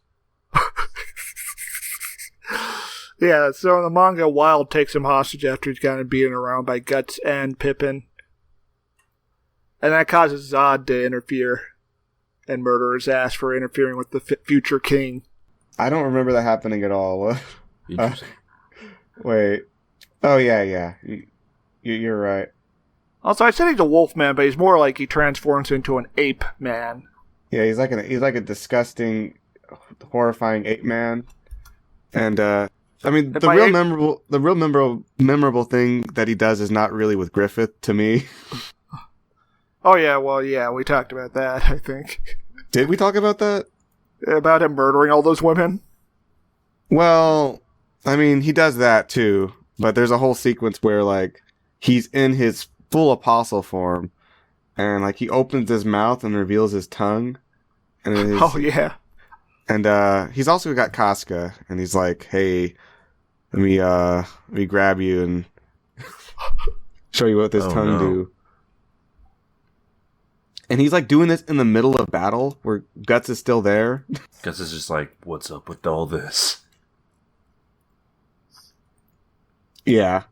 Yeah, so in the manga, Wild takes him hostage after he's gotten beaten around by Guts and Pippin. And that causes Zod to interfere and murder his ass for interfering with the future king. I don't remember that happening at all. Interesting. Wait. Oh, yeah. You're right. Also, I said he's a wolf man, but he's more like he transforms into an ape man. Yeah, he's like a disgusting, horrifying ape man. And, I mean, the real memorable thing that he does is not really with Griffith, to me. Oh, yeah, well, yeah, we talked about that, I think. Did we talk about that? About him murdering all those women? Well, I mean, he does that, too. But there's a whole sequence where, he's in his full apostle form, and, he opens his mouth and reveals his tongue. And oh, yeah. And he's also got Casca, and he's like, "Hey, let me grab you and show you what this tongue do." And he's like doing this in the middle of battle where Guts is still there. Guts is just like, "What's up with all this?" Yeah.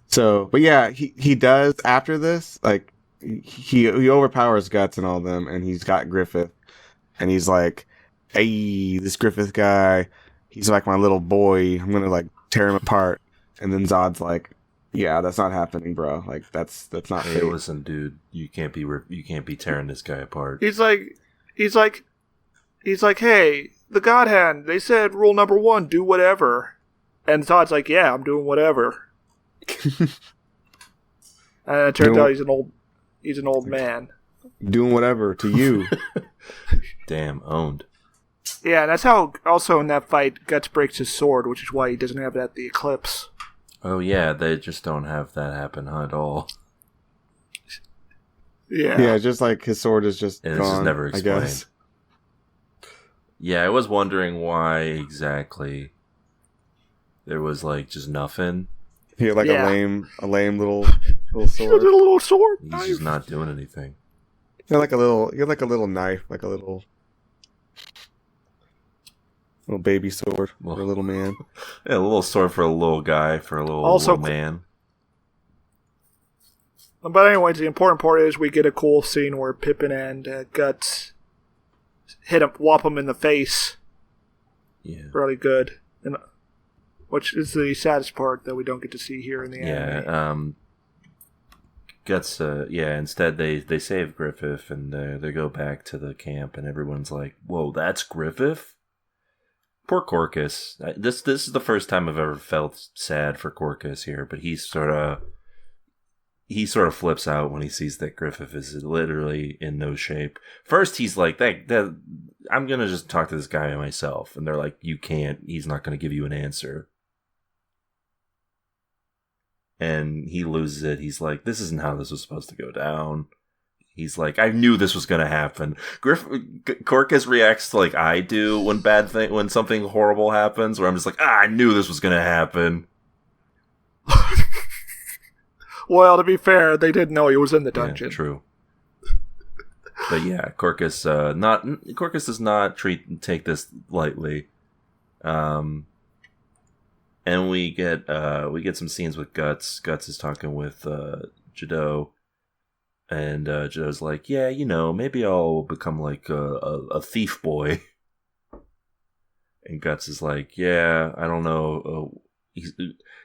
So, but yeah, he does after this, like he overpowers Guts and all of them, and he's got Griffith, and he's like, "Hey, this Griffith guy, he's like my little boy. I'm gonna like tear him apart." And then Zod's like, "Yeah, that's not happening, bro. Like that's not." Hey, listen, dude, you can't be tearing this guy apart. He's like, "Hey, the God Hand. They said rule number 1: do whatever." And Zod's like, "Yeah, I'm doing whatever." And it turns out he's an old man. Doing whatever to you. Damn, owned. Yeah, and that's how also in that fight Guts breaks his sword, which is why he doesn't have it at the eclipse. Oh yeah, they just don't have that happen at all. Yeah, just like his sword is just and gone, it's just never explained. I guess. Yeah, I was wondering why exactly there was like just nothing. He had like a lame little sword. A little sword. He's just not doing anything. He had like a little knife, like a little baby sword for a little man. Yeah, a little sword for a little guy, for a little man. But anyways, the important part is we get a cool scene where Pippin and Guts whop him in the face. Yeah. Really good. Which is the saddest part that we don't get to see here in the anime. Yeah, Guts, instead they save Griffith and they go back to the camp and everyone's like, "Whoa, that's Griffith?" Poor Corcus. This is the first time I've ever felt sad for Corcus here, but he sort of flips out when he sees that Griffith is literally in no shape. First, he's like, that I'm going to just talk to this guy myself. And they're like, "You can't. He's not going to give you an answer." And he loses it. He's like, "This isn't how this was supposed to go down." He's like, "I knew this was going to happen." Corcus reacts like I do when something horrible happens, where I'm just like, "I knew this was going to happen." Well, to be fair, they didn't know he was in the dungeon. Yeah, true. But yeah, Corcus does not take this lightly. And we get some scenes with Guts. Guts is talking with Jado, and Jado's like, "Yeah, maybe I'll become like a thief boy." And Guts is like, "Yeah, I don't know."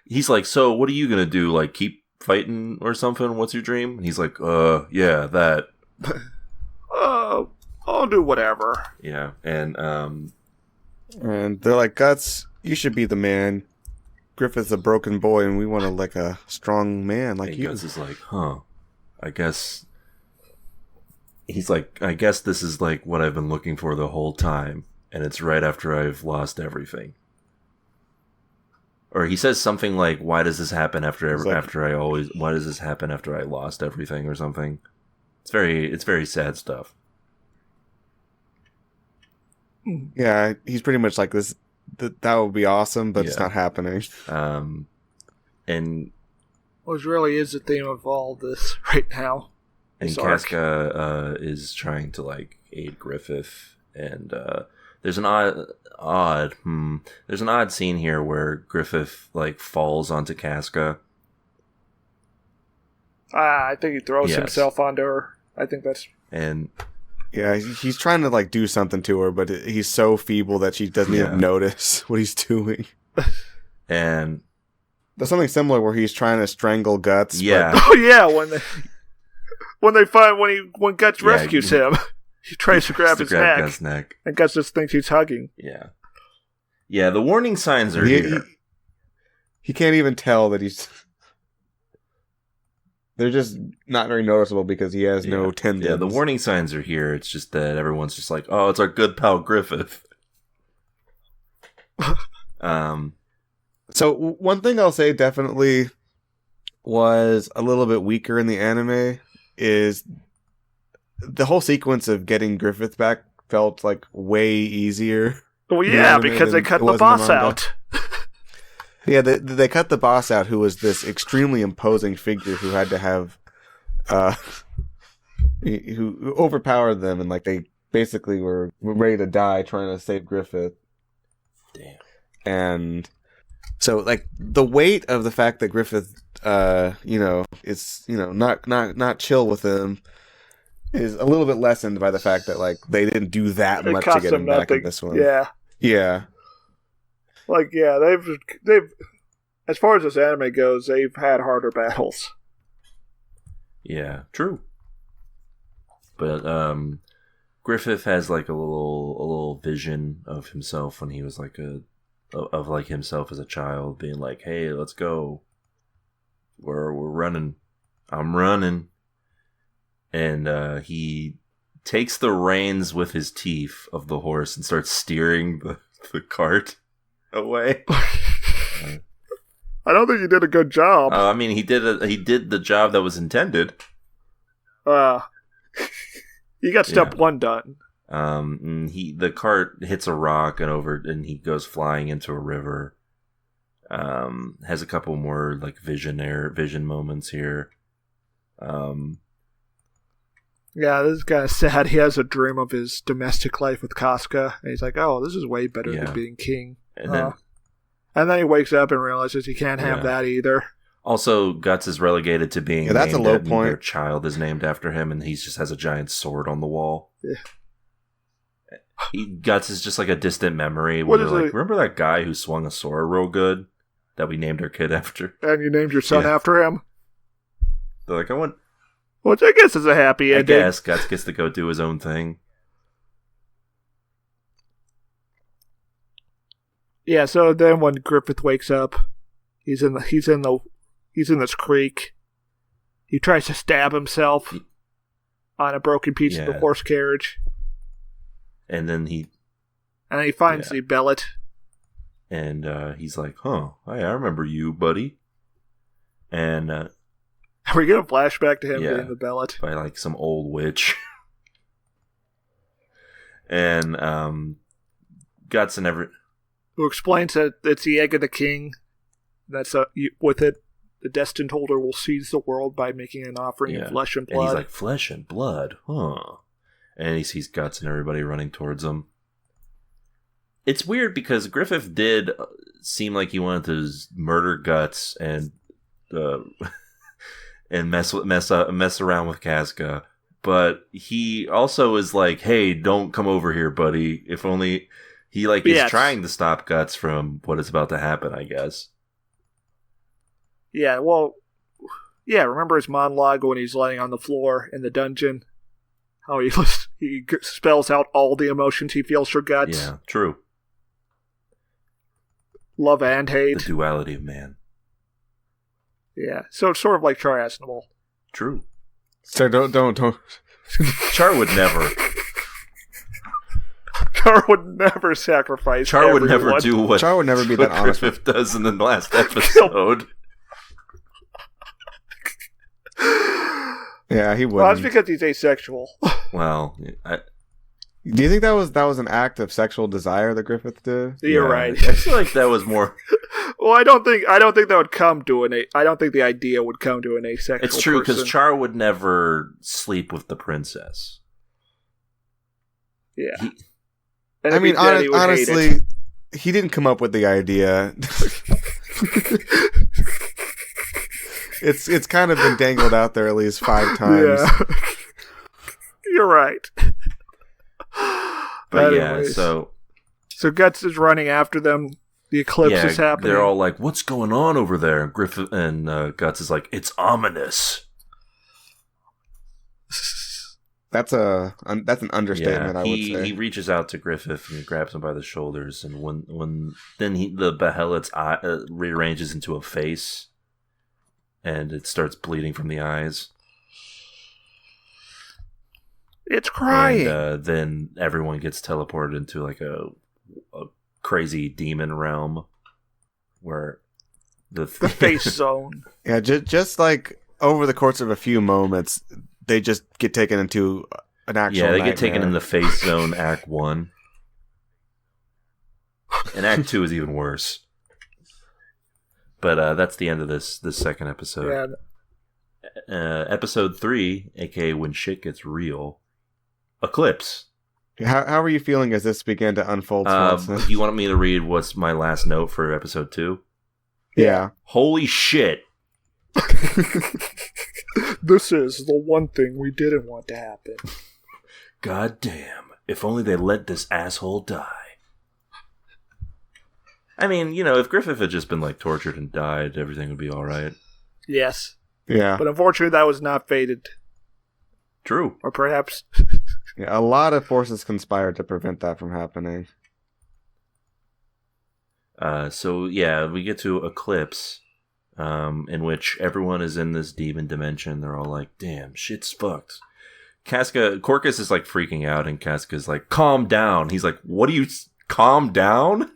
He's like, "So what are you gonna do? Like keep fighting or something? What's your dream?" And he's like, yeah, that." I'll do whatever. Yeah, and they're like, "Guts, you should be the man. Griffith's a broken boy, and we want like a strong man like you." Guts is like, I guess. He's like, "I guess this is like what I've been looking for the whole time, and it's right after I've lost everything." Or he says something like, "Why does this happen why does this happen after I lost everything?" or something. It's very sad stuff. Yeah, he's pretty much like this. That would be awesome, but it's not happening. And which really is the theme of all this right now. And Casca is trying to like aid Griffith, and there's an odd scene here where Griffith like falls onto Casca. I think he throws himself onto her. I think that's yeah. He's trying to like do something to her, but he's so feeble that she doesn't even notice what he's doing. And there's something similar where he's trying to strangle Guts. Yeah. Oh yeah, when Guts rescues him, he tries to grab his neck, and Guts just thinks he's hugging. Yeah. Yeah, the warning signs are here. He can't even tell that he's. They're just not very noticeable because he has no tendons. Yeah, the warning signs are here. It's just that everyone's just like, "Oh, it's our good pal Griffith." So one thing I'll say definitely was a little bit weaker in the anime is the whole sequence of getting Griffith back felt like way easier. Well, yeah, because they cut the boss out. Yeah, they cut the boss out, who was this extremely imposing figure who had to have, who overpowered them, and like they basically were ready to die trying to save Griffith. Damn. And so, like, the weight of the fact that Griffith, is not chill with him is a little bit lessened by the fact that like they didn't do that much to get him back in this one. Yeah. Like, yeah, they've as far as this anime goes, they've had harder battles. Yeah, true. But Griffith has like a little vision of himself when he was like himself as a child, being like, "Hey, let's go. We're running. I'm running." And he takes the reins with his teeth of the horse and starts steering the cart away. I don't think he did a good job. I mean, he did the job that was intended. You got step one done. The cart hits a rock and he goes flying into a river. Has a couple more like vision moments here. Yeah, this is kind of sad. He has a dream of his domestic life with Casca, and he's like, "Oh, this is way better than being king." And then he wakes up and realizes he can't have that either. Also, Guts is relegated to being that's a low point. Their child is named after him, and he just has a giant sword on the wall. Yeah. Guts is just like a distant memory. Remember that guy who swung a sword real good that we named our kid after? And you named your son after him? They're like, I want... Which I guess is a happy ending. I guess Guts gets to go do his own thing. Yeah, so then when Griffith wakes up, he's in this creek. He tries to stab himself on a broken piece of the horse carriage. And then he finds the bellet. And he's like, "Huh, I remember you, buddy." And we get a flashback to him getting the bellet by like some old witch. And Guts and who explains that it's the egg of the king. That's with it, the destined holder will seize the world by making an offering of flesh and blood. And he's like, flesh and blood, huh? And he sees Guts and everybody running towards him. It's weird because Griffith did seem like he wanted to murder Guts and and mess around with Casca, but he also is like, "Hey, don't come over here, buddy." If only he is trying to stop Guts from what is about to happen, I guess. Yeah, well, remember his monologue when he's laying on the floor in the dungeon? How he spells out all the emotions he feels for Guts. Yeah, true. Love and hate. The duality of man. Yeah, so it's sort of like Char Aznavour. True. So don't. Char would never. Char would never sacrifice. Char would never do what. Char would never be that honest. Griffith does in the last episode. Yeah, he would. Well, that's because he's asexual. Well, do you think that was an act of sexual desire that Griffith did? You're right. I feel like that was more. Well, I don't think that would come to I don't think the idea would come to an asexual. It's true because Char would never sleep with the princess. Yeah. Honestly, he didn't come up with the idea. It's kind of been dangled out there at least 5 times. Yeah. You're right. But anyways, so Guts is running after them. The eclipse is happening. They're all like, "What's going on over there?" And Griffith and Guts is like, "It's ominous." That's an understatement. I would say. He reaches out to Griffith and grabs him by the shoulders, and when the Behelit rearranges into a face, and it starts bleeding from the eyes. It's crying. And then everyone gets teleported into like a crazy demon realm where the face zone. Yeah, just like over the course of a few moments, they just get taken into an actual Yeah, they nightmare. get taken in the face zone Act 1. And Act 2 is even worse. But that's the end of this second episode. Yeah. Episode 3, aka When Shit Gets Real, Eclipse. How are you feeling as this began to unfold, Swanson? You want me to read what's my last note for episode 2? Yeah. Holy shit. This is the one thing we didn't want to happen. God damn. If only they let this asshole die. I mean, if Griffith had just been, tortured and died, everything would be alright. Yes. Yeah. But unfortunately, that was not fated. True. Or perhaps... Yeah, a lot of forces conspired to prevent that from happening. So, we get to Eclipse, in which everyone is in this demon dimension. They're all like, damn, shit's fucked. Corcus is, freaking out, and Casca's like, calm down. He's like, what do you... Calm down?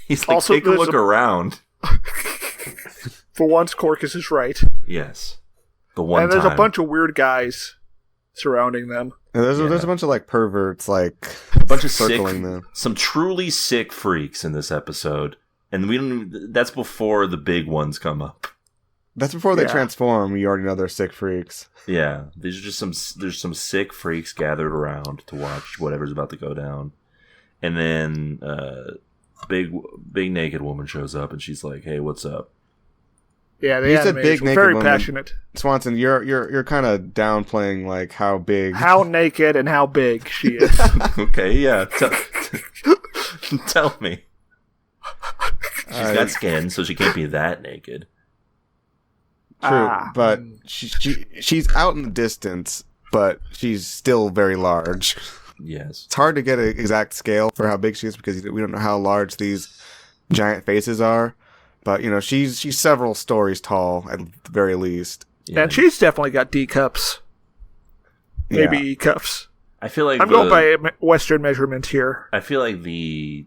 He's like, also, take a look around. For once, Corcus is right. Yes. The one And there's time. a bunch of weird guys surrounding them. And there's a bunch of perverts a bunch of circling sick, them. Some truly sick freaks in this episode, and we don't. That's before the big ones come up. That's before they transform. You already know they're sick freaks. Yeah, these are just there's some sick freaks gathered around to watch whatever's about to go down, and then big naked woman shows up, and she's like, "Hey, what's up?" Yeah, you said big naked very woman. Passionate. Swanson, you're kind of downplaying how big, how naked, and how big she is. Okay, yeah. Tell me. She's got skin, so she can't be that naked. True, but she's out in the distance, but she's still very large. Yes, it's hard to get an exact scale for how big she is because we don't know how large these giant faces are. But, she's several stories tall, at the very least. Yeah. And she's definitely got D cups. Maybe E cups. I feel like I'm going by Western measurements here. I feel like the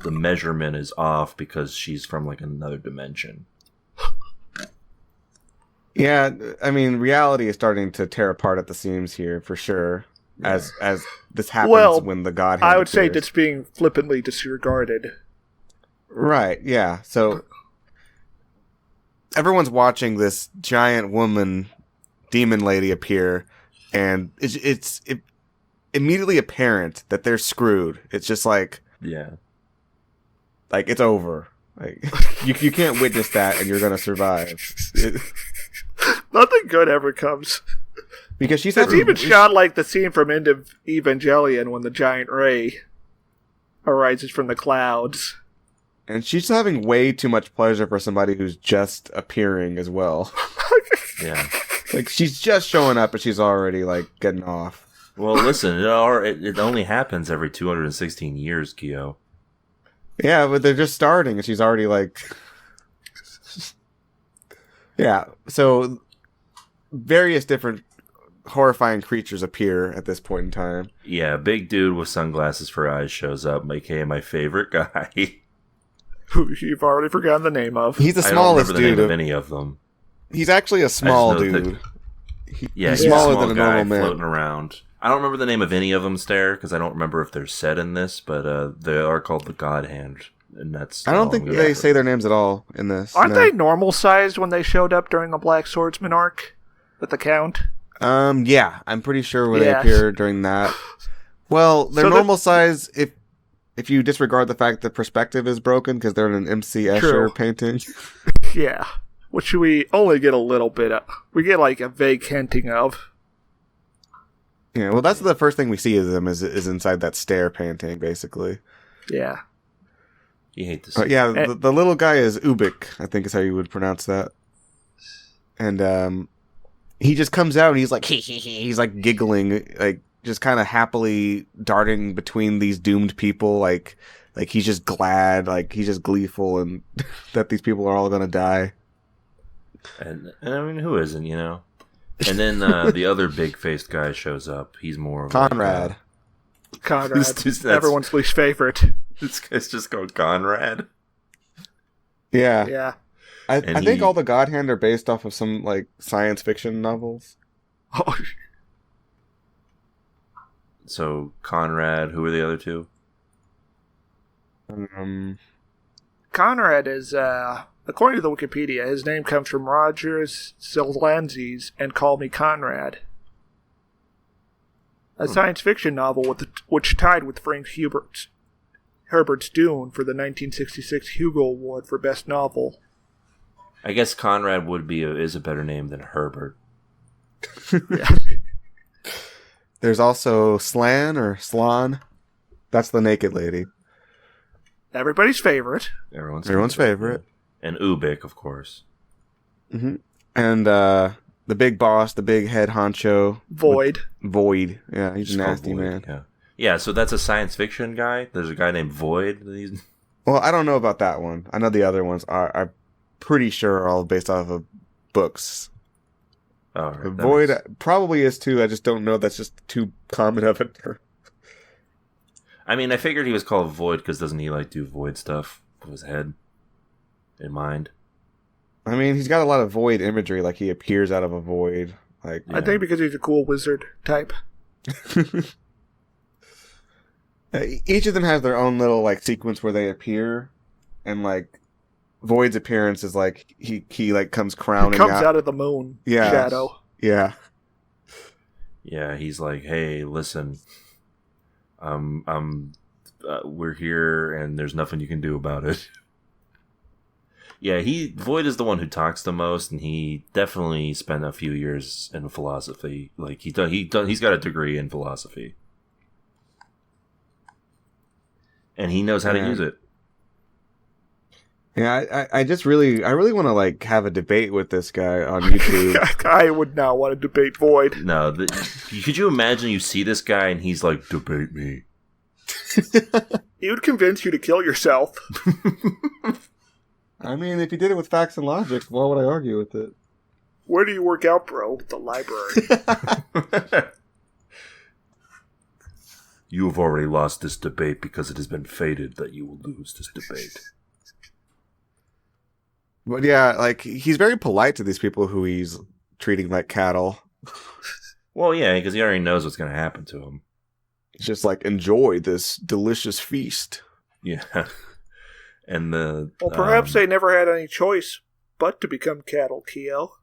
measurement is off because she's from, another dimension. Yeah, I mean, reality is starting to tear apart at the seams here, for sure. Yeah. As this happens when the God hand I would appears. say that's being flippantly disregarded. Right, yeah. So everyone's watching this giant woman demon lady appear, and it's immediately apparent that they're screwed. It's just it's over. You can't witness that, and you're gonna survive. Nothing good ever comes. Because she said it's even shot like the scene from End of Evangelion when the giant ray arises from the clouds. And she's having way too much pleasure for somebody who's just appearing as well. Yeah. She's just showing up and she's already, getting off. Well, listen, it only happens every 216 years, Kyo. Yeah, but they're just starting and she's already, Yeah, so various different horrifying creatures appear at this point in time. Yeah, big dude with sunglasses for eyes shows up, aka my favorite guy. Who you've already forgotten the name of. He's the smallest dude. I don't remember the name of any of them. He's actually a small dude. He's smaller than a normal man. Floating around. I don't remember the name of any of them, Stare, because I don't remember if they're said in this, but they are called the God Hand, and that's. I don't think they say their names at all in this. Aren't they normal sized when they showed up during the Black Swordsman arc with the Count? Yeah, I'm pretty sure when they appear during that. Well, they're normal size if you disregard the fact that perspective is broken because they're in an MC Escher painting. Yeah, which we only get a little bit of. We get a vague hinting of. Yeah, well, that's the first thing we see of them is inside that Stare painting, basically. Yeah. You hate to see yeah, the little guy is Ubik, I think is how you would pronounce that. And he just comes out and he's he's giggling, just kind of happily darting between these doomed people, like he's just glad, he's just gleeful and that these people are all gonna die. And I mean, who isn't, And then the other big-faced guy shows up. He's more of Conrad. Conrad, everyone's least favorite. This guy's just called Conrad. Yeah. Yeah. I think all the God Hand are based off of some science fiction novels. Oh, So Conrad, who are the other two? Conrad is, according to the Wikipedia, his name comes from Rogers Zelandzis and Call Me Conrad, a science fiction novel which tied with Frank Herbert's Dune for the 1966 Hugo Award for Best Novel. I guess Conrad is a better name than Herbert. Yeah. There's also Slan. That's the naked lady. Everybody's favorite. Everyone's favorite. And Ubik, of course. Mm-hmm. And the big boss, the big head honcho. Void. Yeah, he's a nasty man. Yeah, so that's a science fiction guy? There's a guy named Void? Well, I don't know about that one. I know the other ones I'm pretty sure are all based off of books. Oh, right. Void probably is too. I just don't know. That's just too common of it. I mean, I figured he was called Void because doesn't he do Void stuff with his head in mind? I mean, he's got a lot of Void imagery, like he appears out of a void. I think because he's a cool wizard type. Each of them has their own little sequence where they appear, and Void's appearance is he comes crowning. He comes out of the moon shadow. Yeah. Yeah, he's like, hey, listen, we're here, and there's nothing you can do about it. Yeah, Void is the one who talks the most, and he definitely spent a few years in philosophy. He's got a degree in philosophy, and he knows how to use it. Yeah, I really want to have a debate with this guy on YouTube. I would not want to debate Void. No, could you imagine you see this guy and he's like, debate me? He would convince you to kill yourself. I mean, if he did it with facts and logic, why would I argue with it? Where do you work out, bro? The library. You have already lost this debate because it has been fated that you will lose this debate. But yeah, he's very polite to these people who he's treating like cattle. Well, yeah, because he already knows what's going to happen to him. He's just enjoy this delicious feast. Yeah. And perhaps they never had any choice but to become cattle, Keo.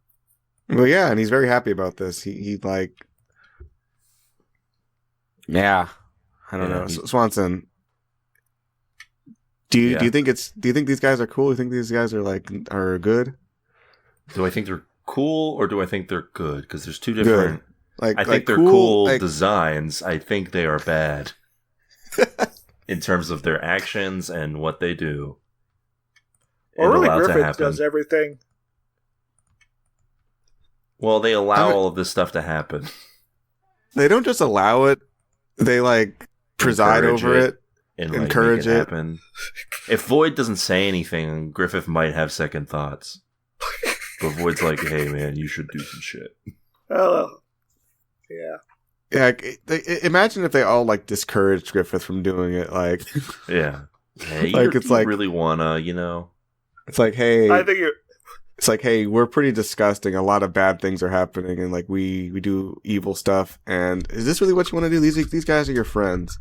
Well, yeah, and he's very happy about this. Yeah. I don't know. Swanson, do you think these guys are cool? Do you think these guys are good? Do I think they're cool or do I think they're good? Because there's two different. I think they're cool designs. I think they are bad in terms of their actions and what they do. Well, really, Griffith does everything. Well, they allow all of this stuff to happen. They don't just allow it; they preside over it. And encourage it. Happen. If Void doesn't say anything, Griffith might have second thoughts. But Void's like, hey man, you should do some shit. Oh. Yeah. Yeah, imagine if they all discouraged Griffith from doing it. Yeah. Hey, you really wanna, It's hey. I think it's hey, we're pretty disgusting. A lot of bad things are happening, and we do evil stuff. And is this really what you want to do? These guys are your friends.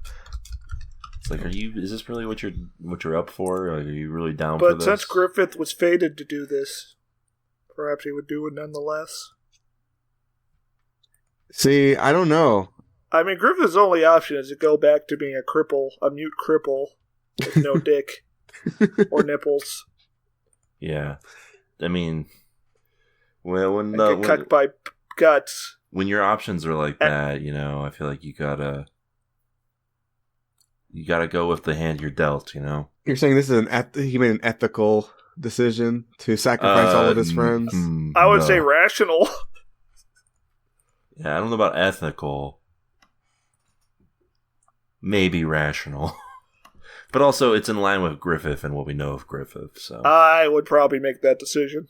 It's is this really what you're up for? Are you really down for this? But since Griffith was fated to do this, perhaps he would do it nonetheless. See, I don't know. I mean, Griffith's only option is to go back to being a mute cripple with no dick or nipples. Yeah, I mean, when cut by guts. When your options are like that, I feel like you gotta go with the hand you're dealt. You're saying this is he made an ethical decision to sacrifice all of his friends? I would say rational. Yeah, I don't know about ethical. Maybe rational. But also, it's in line with Griffith and what we know of Griffith. So I would probably make that decision.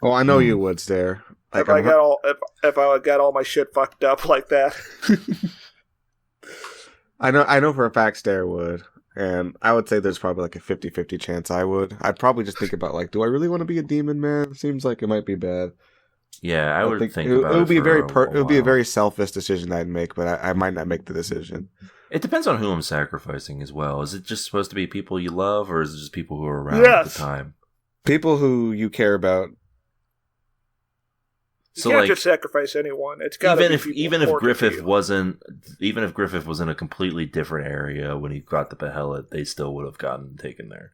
Oh, I know you would, Stare. If I got all my shit fucked up like that. I know for a fact Stare would. And I would say there's probably a 50-50 chance I would. I'd probably just think about do I really want to be a demon man? Seems like it might be bad. Yeah, I would think it about it. Would be it would be a very selfish decision I'd make, but I might not make the decision. It depends on who I'm sacrificing as well. Is it just supposed to be people you love, or is it just people who are around at the time? People who you care about. You can't just sacrifice anyone. It's got even if Griffith wasn't in a completely different area when he got the behelit, they still would have gotten taken there.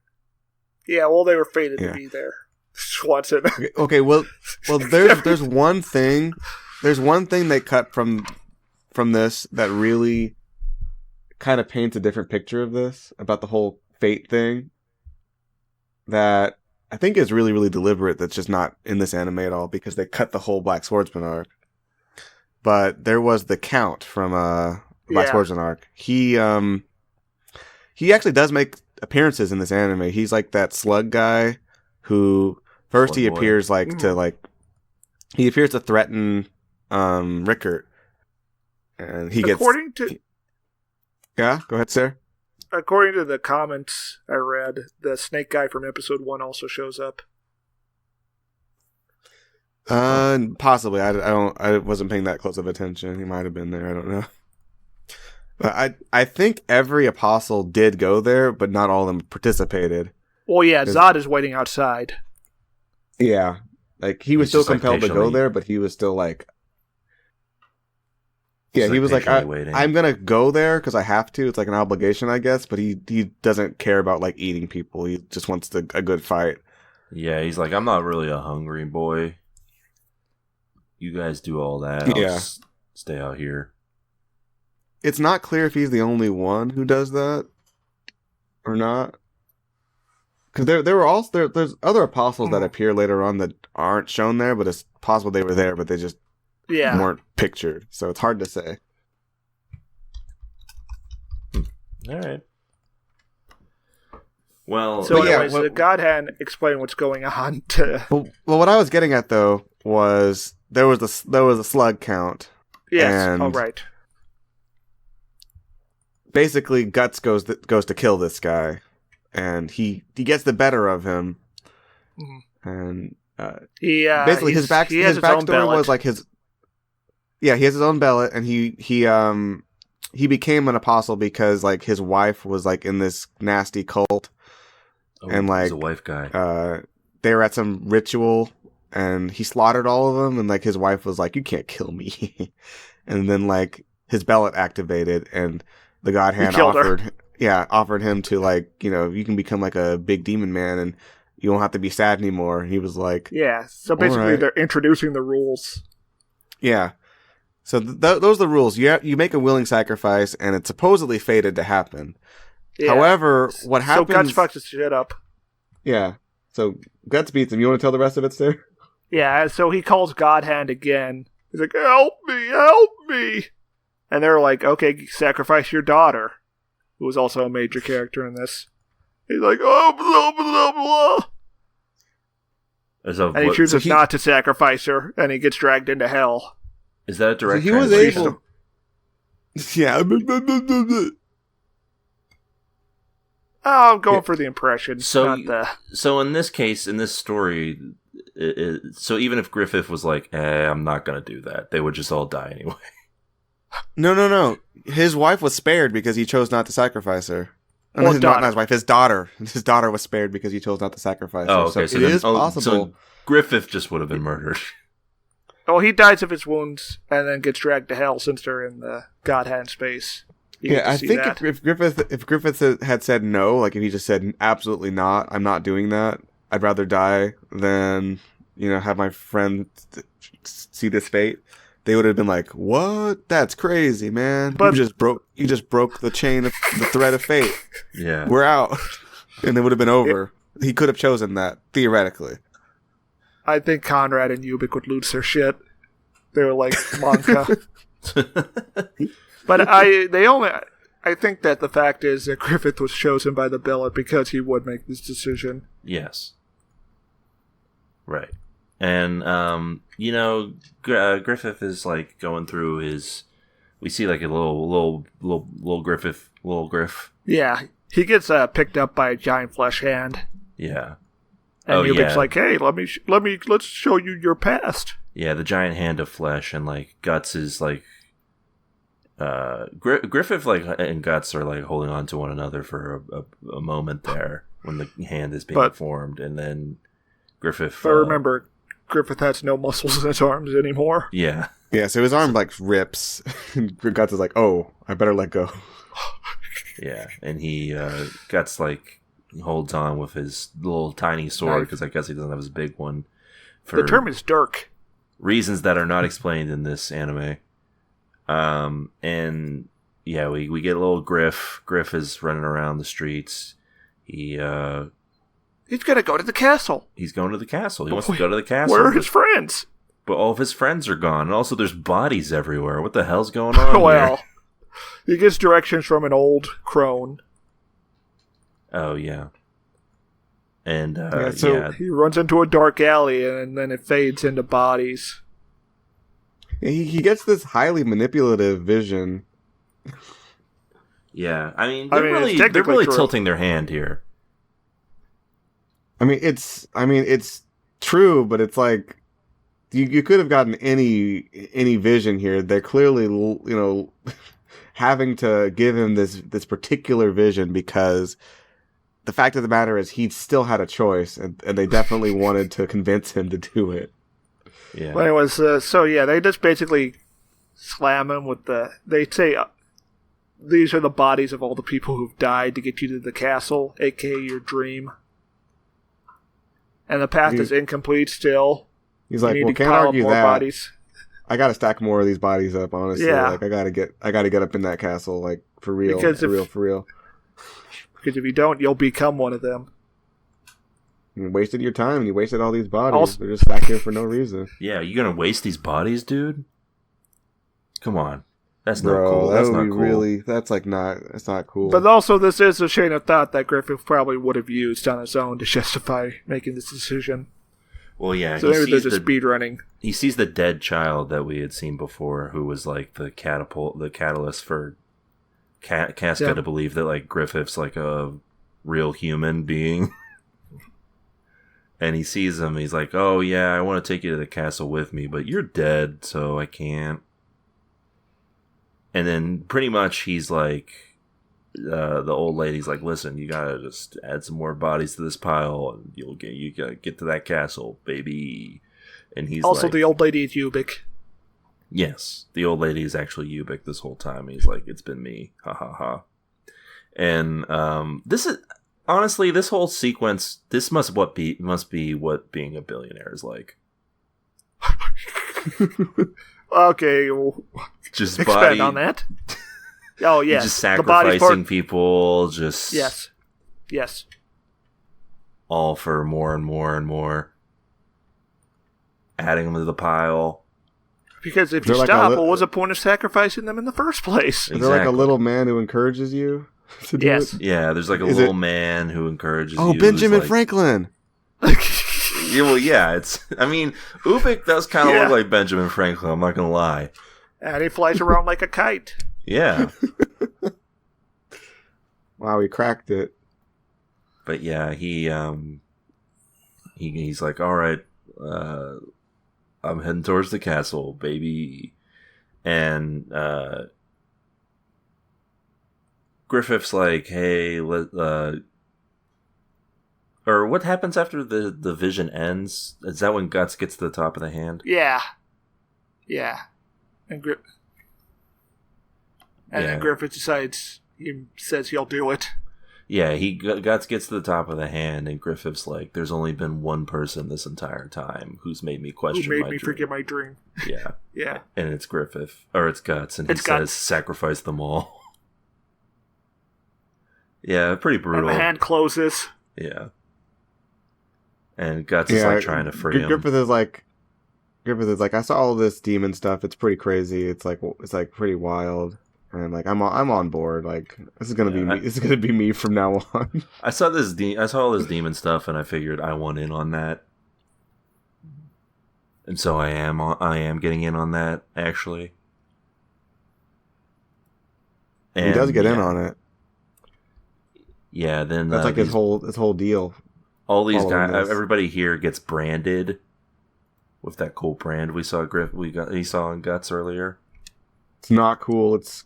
Yeah, well, they were fated to be there. Swanson. Okay, well, there's one thing. There's one thing they cut from this that really kind of paints a different picture of this, about the whole fate thing, that I think is really, really deliberate. That's just not in this anime at all, because they cut the whole Black Swordsman arc. But there was the Count from Black Swordsman arc. He actually does make appearances in this anime. He's like that slug guy who first he appears he appears to threaten Rickert, and he gets. Yeah, go ahead, sir. According to the comments I read, the snake guy from episode 1 also shows up. Possibly. I wasn't paying that close of attention. He might have been there. I don't know. But I think every apostle did go there, but not all of them participated. Well, yeah, Zod is waiting outside. Yeah, like he was still compelled to go there, but he was still like. Yeah, he was like, I'm going to go there because I have to. It's like an obligation, I guess. But he doesn't care about like eating people. He just wants a good fight. Yeah, he's like, I'm not really a hungry boy. You guys do all that. I'll just stay out here. It's not clear if he's the only one who does that or not. Because there's other apostles that appear later on that aren't shown there, but it's possible they were there, but they just weren't pictured, so it's hard to say. All right. Well, so anyways, the God Hand explain what's going on to. Well, what I was getting at though was there was a slug count. Yes. All right. Basically, Guts goes to kill this guy, and he gets the better of him, and basically his backstory was like his. Yeah, he has his own bellet, and he became an apostle because like his wife was like in this nasty cult, and like he's a wife guy. They were at some ritual, and he slaughtered all of them, and like his wife was like, "You can't kill me," and then like his bellet activated, and the God Hand offered him to like, you can become like a big demon man, and you won't have to be sad anymore. And he was like, "Yeah." So basically, they're introducing the rules. Yeah. So those are the rules. You make a willing sacrifice, and it's supposedly fated to happen. Yeah. However, what happens... So Guts fucks his shit up. Yeah. So Guts beats him. You want to tell the rest of it, sir? Yeah, so he calls God Hand again. He's like, help me! And they're like, okay, sacrifice your daughter, who was also a major character in this. He's like, oh, blah, blah, blah. And he chooses not to sacrifice her, and he gets dragged into hell. Is that a direct translation? He was able... Yeah. I'm going for the impression. So in this case, in this story, so even if Griffith was like, I'm not going to do that, they would just all die anyway. No. His wife was spared because he chose not to sacrifice her. Not his wife, his daughter. His daughter was spared because he chose not to sacrifice her. Okay. So it is possible. So Griffith just would have been murdered. Well, he dies of his wounds and then gets dragged to hell since they're in the God Hand space. I think if Griffith had said no, like if he just said absolutely not, I'm not doing that, I'd rather die than have my friend see this fate, they would have been like, what? That's crazy, man. But you just broke the chain of the thread of fate. Yeah, we're out, and it would have been over. He could have chosen that theoretically. I think Conrad and Ubik would lose their shit. They were like Monka. But I think that the fact is that Griffith was chosen by the billet because he would make this decision. Yes. Right. And, Griffith is like going through his, we see like a little Griff. Yeah. He gets picked up by a giant flesh hand. Yeah. And Ubik's like, hey, let's show you your past. Yeah, the giant hand of flesh, and like Guts is like Griffith like and Guts are like holding on to one another for a moment there when the hand is being formed, and then Griffith. But remember, Griffith has no muscles in his arms anymore. Yeah. Yeah, so his arm like rips. Guts is like, "Oh, I better let go." Yeah, and he Guts like holds on with his little tiny sword because I guess he doesn't have his big one. The term is dirk. Reasons that are not explained in this anime. And yeah, we get a little Griff. Griff is running around the streets. He's gonna go to the castle. He's going to the castle. He wants to go to the castle. Where are his friends? But all of his friends are gone. And also there's bodies everywhere. What the hell's going on Well, here? He gets directions from an old crone. Oh, yeah. And, he runs into a dark alley, and then it fades into bodies. He gets this highly manipulative vision. Yeah, I mean, they're really tilting their hand here. I mean, it's true, but it's like you could have gotten any vision here. They're clearly, having to give him this particular vision because the fact of the matter is he still had a choice, and they definitely wanted to convince him to do it. Yeah. But anyways, they just basically slam him with they say, these are the bodies of all the people who've died to get you to the castle, aka your dream. And the path is incomplete still. He's like, well, can't argue that. Bodies. I gotta stack more of these bodies up, honestly. Yeah. Like, I gotta get up in that castle, like, for real. For real. Because if you don't, you'll become one of them. You wasted your time. You wasted all these bodies. They're just stacked here for no reason. Yeah, you gonna waste these bodies, dude? Come on. That's not cool. That's not cool. Really, that's not cool. But also, this is a chain of thought that Griffith probably would have used on his own to justify making this decision. Well, yeah. So maybe they're just speed running. He sees the dead child that we had seen before, who was like the catalyst for Casca to believe that like Griffith's like a real human being. And he sees him. He's like, "Oh yeah, I want to take you to the castle with me, but you're dead, so I can't." And then pretty much he's like, the old lady's like, "Listen, you gotta just add some more bodies to this pile, and you gotta get to that castle, baby." And he's also like, the old lady is Ubik. Yes, the old lady is actually Ubik this whole time. He's like, "It's been me, ha ha ha." And this is honestly, this whole sequence, this must be what being a billionaire is like. Okay, well, just expand on that. Oh yes, just sacrificing people. Just yes, all for more and more and more. Adding them to the pile. Because if you stop, what was the point of sacrificing them in the first place? Is there like a little man who encourages you to do it? Yeah, there's like a little man who encourages you. Oh, Benjamin Franklin! Yeah, well, yeah, Ubik does kind of look like Benjamin Franklin, I'm not going to lie. And he flies around like a kite. Yeah. Wow, he cracked it. But yeah, he's like, "All right, I'm heading towards the castle, baby." And Griffith's like, "Hey, or what happens after the vision ends? Is that when Guts gets to the top of the hand?" Yeah. And then Griffith decides, he says he'll do it. Yeah, Guts gets to the top of the hand, and Griffith's like, "There's only been one person this entire time who's made me question my dream. Forget my dream." Yeah. Yeah. And it's Griffith. Or it's Guts, and he says, "Sacrifice them all." Yeah, pretty brutal. And the hand closes. Yeah. And Guts is like trying to free him. Griffith is like, "I saw all this demon stuff. It's pretty crazy. It's like pretty wild." And like I'm on board. Like this is gonna be me. This is gonna be me from now on. I saw all this demon stuff, and I figured I want in on that. And so I am getting in on that actually. And he does get in on it. Yeah, then that's like his whole deal. All these guys, everybody here gets branded, with that cool brand we saw he saw in Guts earlier. It's not cool. It's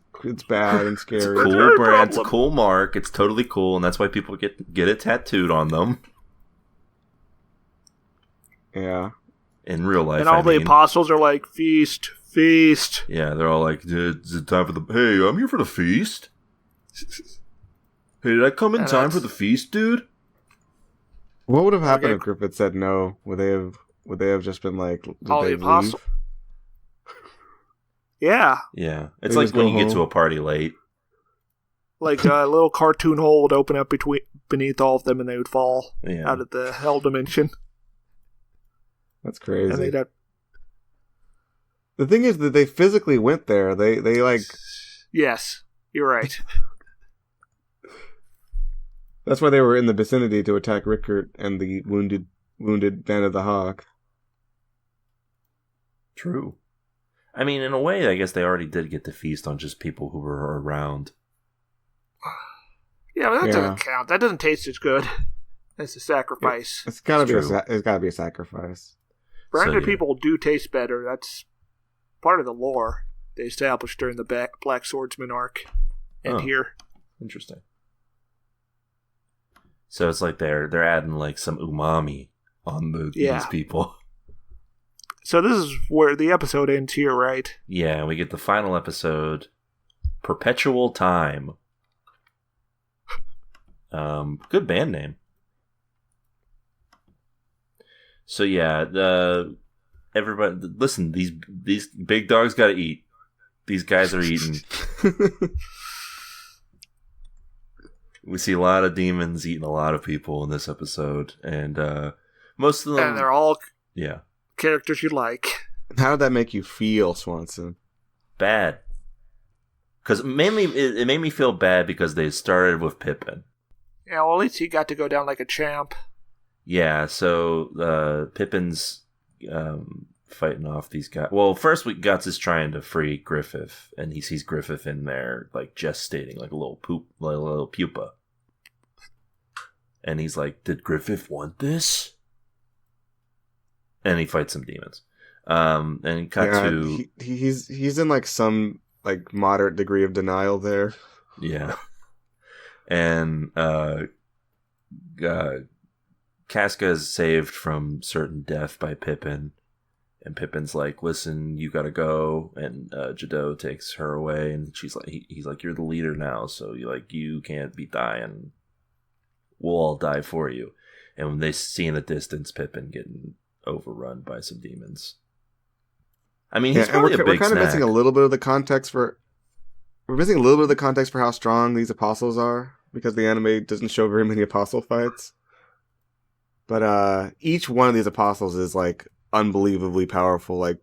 bad and scary. It's a cool brand. It's a cool mark. It's totally cool, and that's why people get it tattooed on them. Yeah. In real life, and all the apostles are like, feast. Yeah, they're all like, is it time for the... Hey, I'm here for the feast. Hey, did I come in time for the feast, dude? What would have happened if Griffith said no? Would they have just been like, all the apostles? Yeah. Yeah. It's like when you get to a party late. Like a little cartoon hole would open up beneath all of them and they would fall out of the hell dimension. That's crazy. The thing is that they physically went there. They like... Yes, you're right. That's why they were in the vicinity to attack Rickert and the wounded Band of the Hawk. True. I mean, in a way, I guess they already did get to feast on just people who were around. Yeah, but that doesn't count. That doesn't taste as good as a sacrifice. It's gotta be a sacrifice. Branded people do taste better. That's part of the lore they established during the Black Swordsman arc and here. Interesting. So it's like they're adding like some umami on these people. So this is where the episode ends here, right? Yeah, and we get the final episode, Perpetual Time. Good band name. So yeah, everybody, listen. These big dogs got to eat. These guys are eating. We see a lot of demons eating a lot of people in this episode, and most of them, and they're all yeah characters you like. How did that make you feel, Swanson? Bad, because it made me feel bad because they started with Pippin. Yeah, well, at least he got to go down like a champ. Yeah, so Pippin's fighting off these guys. Well, first Guts is trying to free Griffith, and he sees Griffith in there, like gestating, like a little pupa. And he's like, "Did Griffith want this?" And he fights some demons. And cut to he's in like some like moderate degree of denial there. Yeah, and Casca is saved from certain death by Pippin. And Pippin's like, "Listen, you gotta go." And Jadot takes her away, and she's like, "He's like, you're the leader now, so you can't be dying. We'll all die for you." And when they see in the distance Pippin getting overrun by some demons, I mean, he's probably a big snack. We're kind of missing a little bit of the context for. We're missing a little bit of the context for how strong these apostles are because the anime doesn't show very many apostle fights. But each one of these apostles is like unbelievably powerful. Like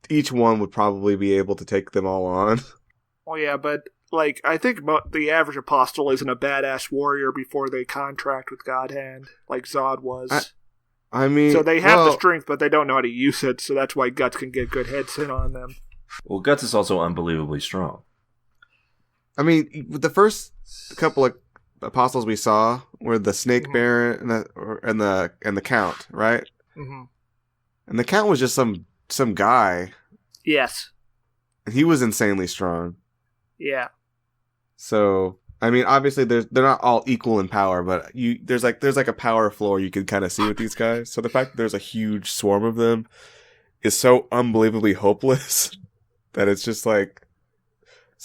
each one would probably be able to take them all on. Well, yeah, but like I think the average apostle isn't a badass warrior before they contract with God Hand, like Zod was. I mean, so they have the strength, but they don't know how to use it. So that's why Guts can get good heads in on them. Well, Guts is also unbelievably strong. I mean, the first couple of apostles we saw were the Snake Baron and the Count, right? Mm-hmm. And the Count was just some guy. Yes. And he was insanely strong. Yeah. So, I mean, obviously they're not all equal in power, but there's like a power floor you can kind of see with these guys. So the fact that there's a huge swarm of them is so unbelievably hopeless that it's just like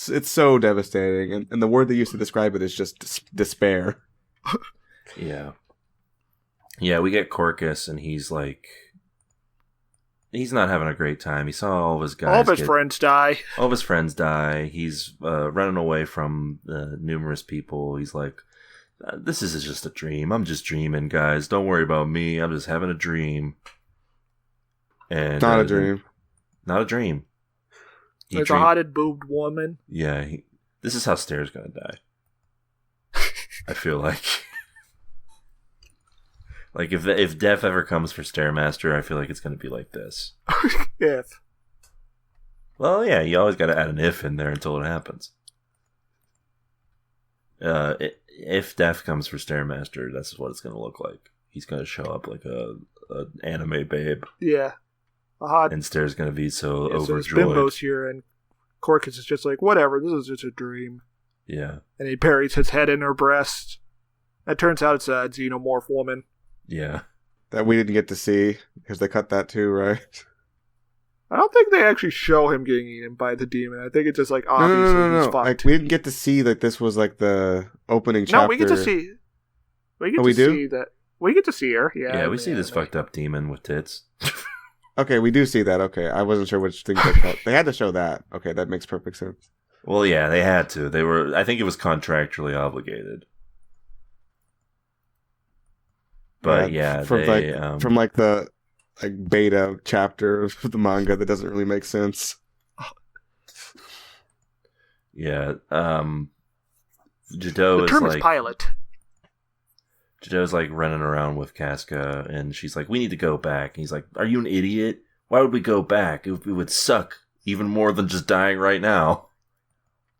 it's so devastating. And the word they used to describe it is just despair. Yeah. Yeah, we get Corcus, and he's like, he's not having a great time. He saw all of his guys. All of his friends die. All of his friends die. He's running away from numerous people. He's like, "This is just a dream. I'm just dreaming, guys. Don't worry about me. I'm just having a dream." And not a dream. Not a dream. There's a hotted boobed woman. Yeah, this is how Stair's gonna die. I feel like. Like, if death ever comes for Stairmaster, I feel like it's going to be like this. If. Well, yeah, you always got to add an if in there until it happens. If death comes for Stairmaster, that's what it's going to look like. He's going to show up like a an anime babe. Yeah. A hot. And Stair's going to be so overjoyed. So Bimbo's here, and Corcus is just like, whatever, this is just a dream. Yeah. And he buries his head in her breast. It turns out it's a xenomorph woman. Yeah. That we didn't get to see, because they cut that too, right? I don't think they actually show him getting eaten by the demon. I think it's just like, obviously no. he's fucked. Like, we didn't get to see that this was like the opening chapter. No, we get to see... We get to see that... We get to see her, yeah. Yeah, we see this fucked up demon with tits. Okay, we do see that. Okay, I wasn't sure which things they cut. They had to show that. Okay, that makes perfect sense. Well, yeah, they had to. They were. I think it was contractually obligated. But yeah, from they, the beta chapter of the manga that doesn't really make sense. Yeah, Jado the term is pilot. Jado's like running around with Casca, and she's like, "We need to go back." And he's like, "Are you an idiot? Why would we go back? It would suck even more than just dying right now."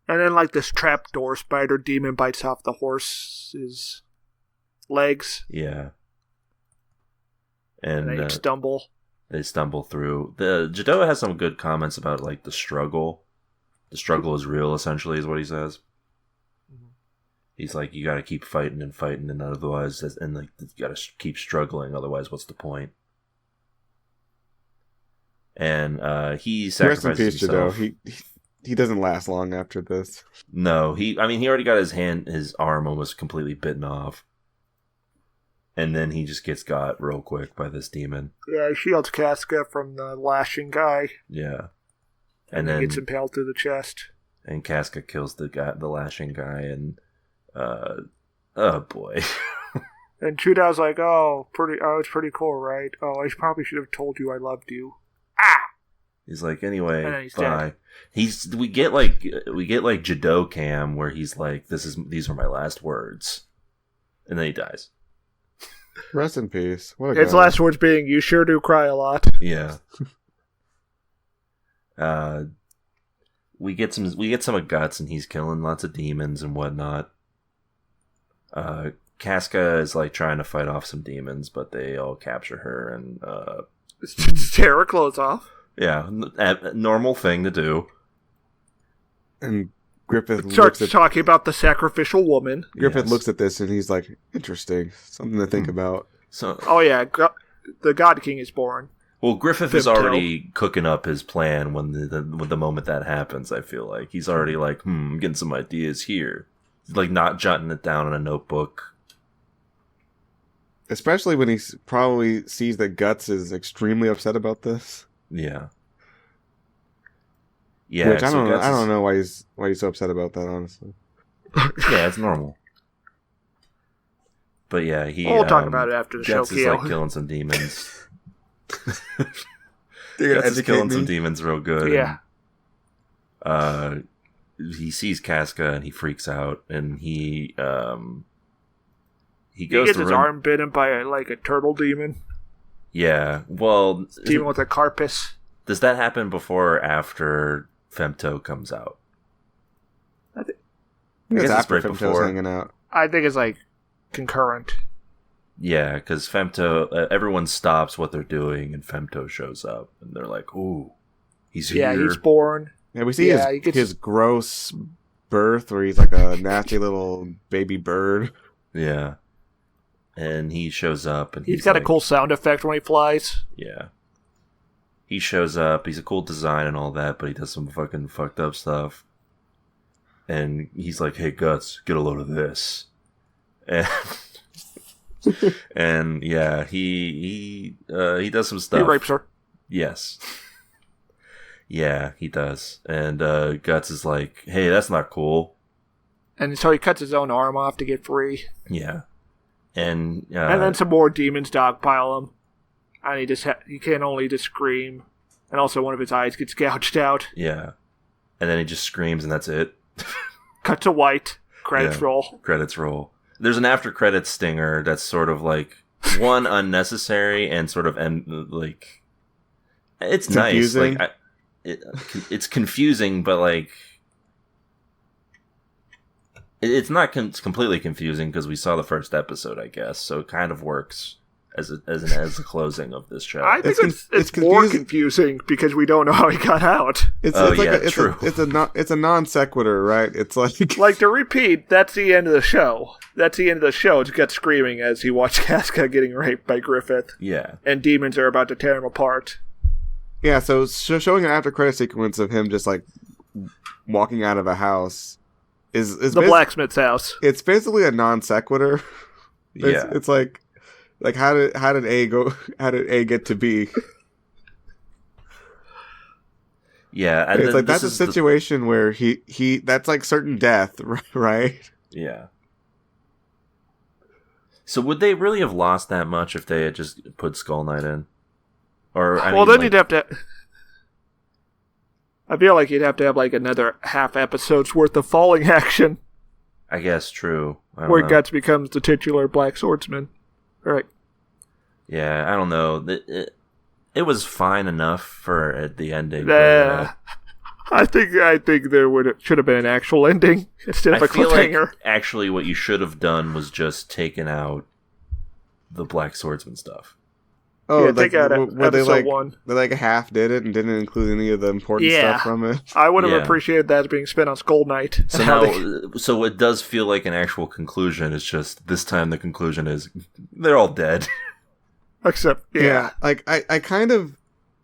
And then, like, this trapdoor spider demon bites off the horse's legs. Yeah. And they stumble. They stumble through. Jado has some good comments about, like, the struggle. The struggle is real, essentially, is what he says. Mm-hmm. He's like, you gotta keep fighting, and otherwise, and, like, you gotta keep struggling, otherwise, what's the point? And he sacrifices Rest in peace, himself. Jado. He doesn't last long after this. No, he already got his arm almost completely bitten off. And then he just gets got real quick by this demon. Yeah, he shields Casca from the lashing guy. Yeah. And then he gets impaled through the chest. And Casca kills the lashing guy, and oh boy. And Chudao's like, it's pretty cool, right? Oh, I probably should have told you I loved you. Ah! He's like, anyway, he's bye. Dead. We get like Jado Cam where he's like, these are my last words. And then he dies. Rest in peace. What a His guy. last words being, "You sure do cry a lot." Yeah. We get some of Guts, and he's killing lots of demons and whatnot. Casca is like trying to fight off some demons, but they all capture her, and tear her clothes off. Yeah, normal thing to do. And Griffith starts talking about the sacrificial woman. Griffith looks at this and he's like, interesting. Something to think about. So, oh yeah, the God King is born. Well, Griffith is already cooking up his plan when the moment that happens, I feel like. He's already like, I'm getting some ideas here. He's like not jotting it down in a notebook. Especially when he probably sees that Guts is extremely upset about this. Yeah. Yeah, which I don't know why he's so upset about that, honestly. Yeah, it's normal. But yeah, we'll talk about it after the show. Guts is like killing some demons. Guts is killing some demons real good. Yeah. And, he sees Casca and he freaks out, and he gets his arm bitten by a turtle demon. Yeah, well, demon with a carapace. Does that happen before or after Femto comes out? I guess after right Femto's hanging out. I think it's like concurrent. Yeah, because Femto, everyone stops what they're doing, and Femto shows up, and they're like, "Ooh, he's here." Yeah, he's born. Yeah, we see his gross birth, where he's like a nasty little baby bird. Yeah, and he shows up, and he's got a cool sound effect when he flies. Yeah. He shows up, he's a cool design and all that, but he does some fucking fucked up stuff. And he's like, hey, Guts, get a load of this. And, and yeah, he does some stuff. He rapes her. Yes. Yeah, he does. And Guts is like, hey, that's not cool. And so he cuts his own arm off to get free. Yeah. And then some more demons dogpile him. And he can only just scream. And also one of his eyes gets gouged out. Yeah. And then he just screams, and that's it. Cut to white. Credits roll. Credits roll. There's an after credits stinger that's sort of like, one, unnecessary, and sort of, like, it's confusing. Nice. Like, it's confusing, but like, it's not completely confusing because we saw the first episode, I guess, so it kind of works as a closing of this show. I think it's more confusing because we don't know how he got out. True. It's a non sequitur, right? It's like to repeat. That's the end of the show. That's the end of the show. It's Guts screaming as he watched Casca getting raped by Griffith. Yeah, and demons are about to tear him apart. Yeah, so showing an after credit sequence of him just like walking out of a house is the blacksmith's house. It's basically a non sequitur. It's like how did A go? How did A get to B? Yeah, and it's like that's a situation where he that's like certain death, right? Yeah. So would they really have lost that much if they had just put Skull Knight in? Or you'd have to. I feel like you'd have to have like another half episode's worth of falling action. I guess true. Where Guts becomes the titular Black Swordsman. Right. Yeah, I don't know. It was fine enough for at the ending. I think there should have been an actual ending instead of a cliffhanger. Like actually, what you should have done was just taken out the Black Swordsman stuff. Oh, yeah, take out episode 1. They like half did it and didn't include any of the important stuff from it. I would have appreciated that being spent on Skull Knight. So it does feel like an actual conclusion. It's just this time the conclusion is they're all dead. Except, like I kind of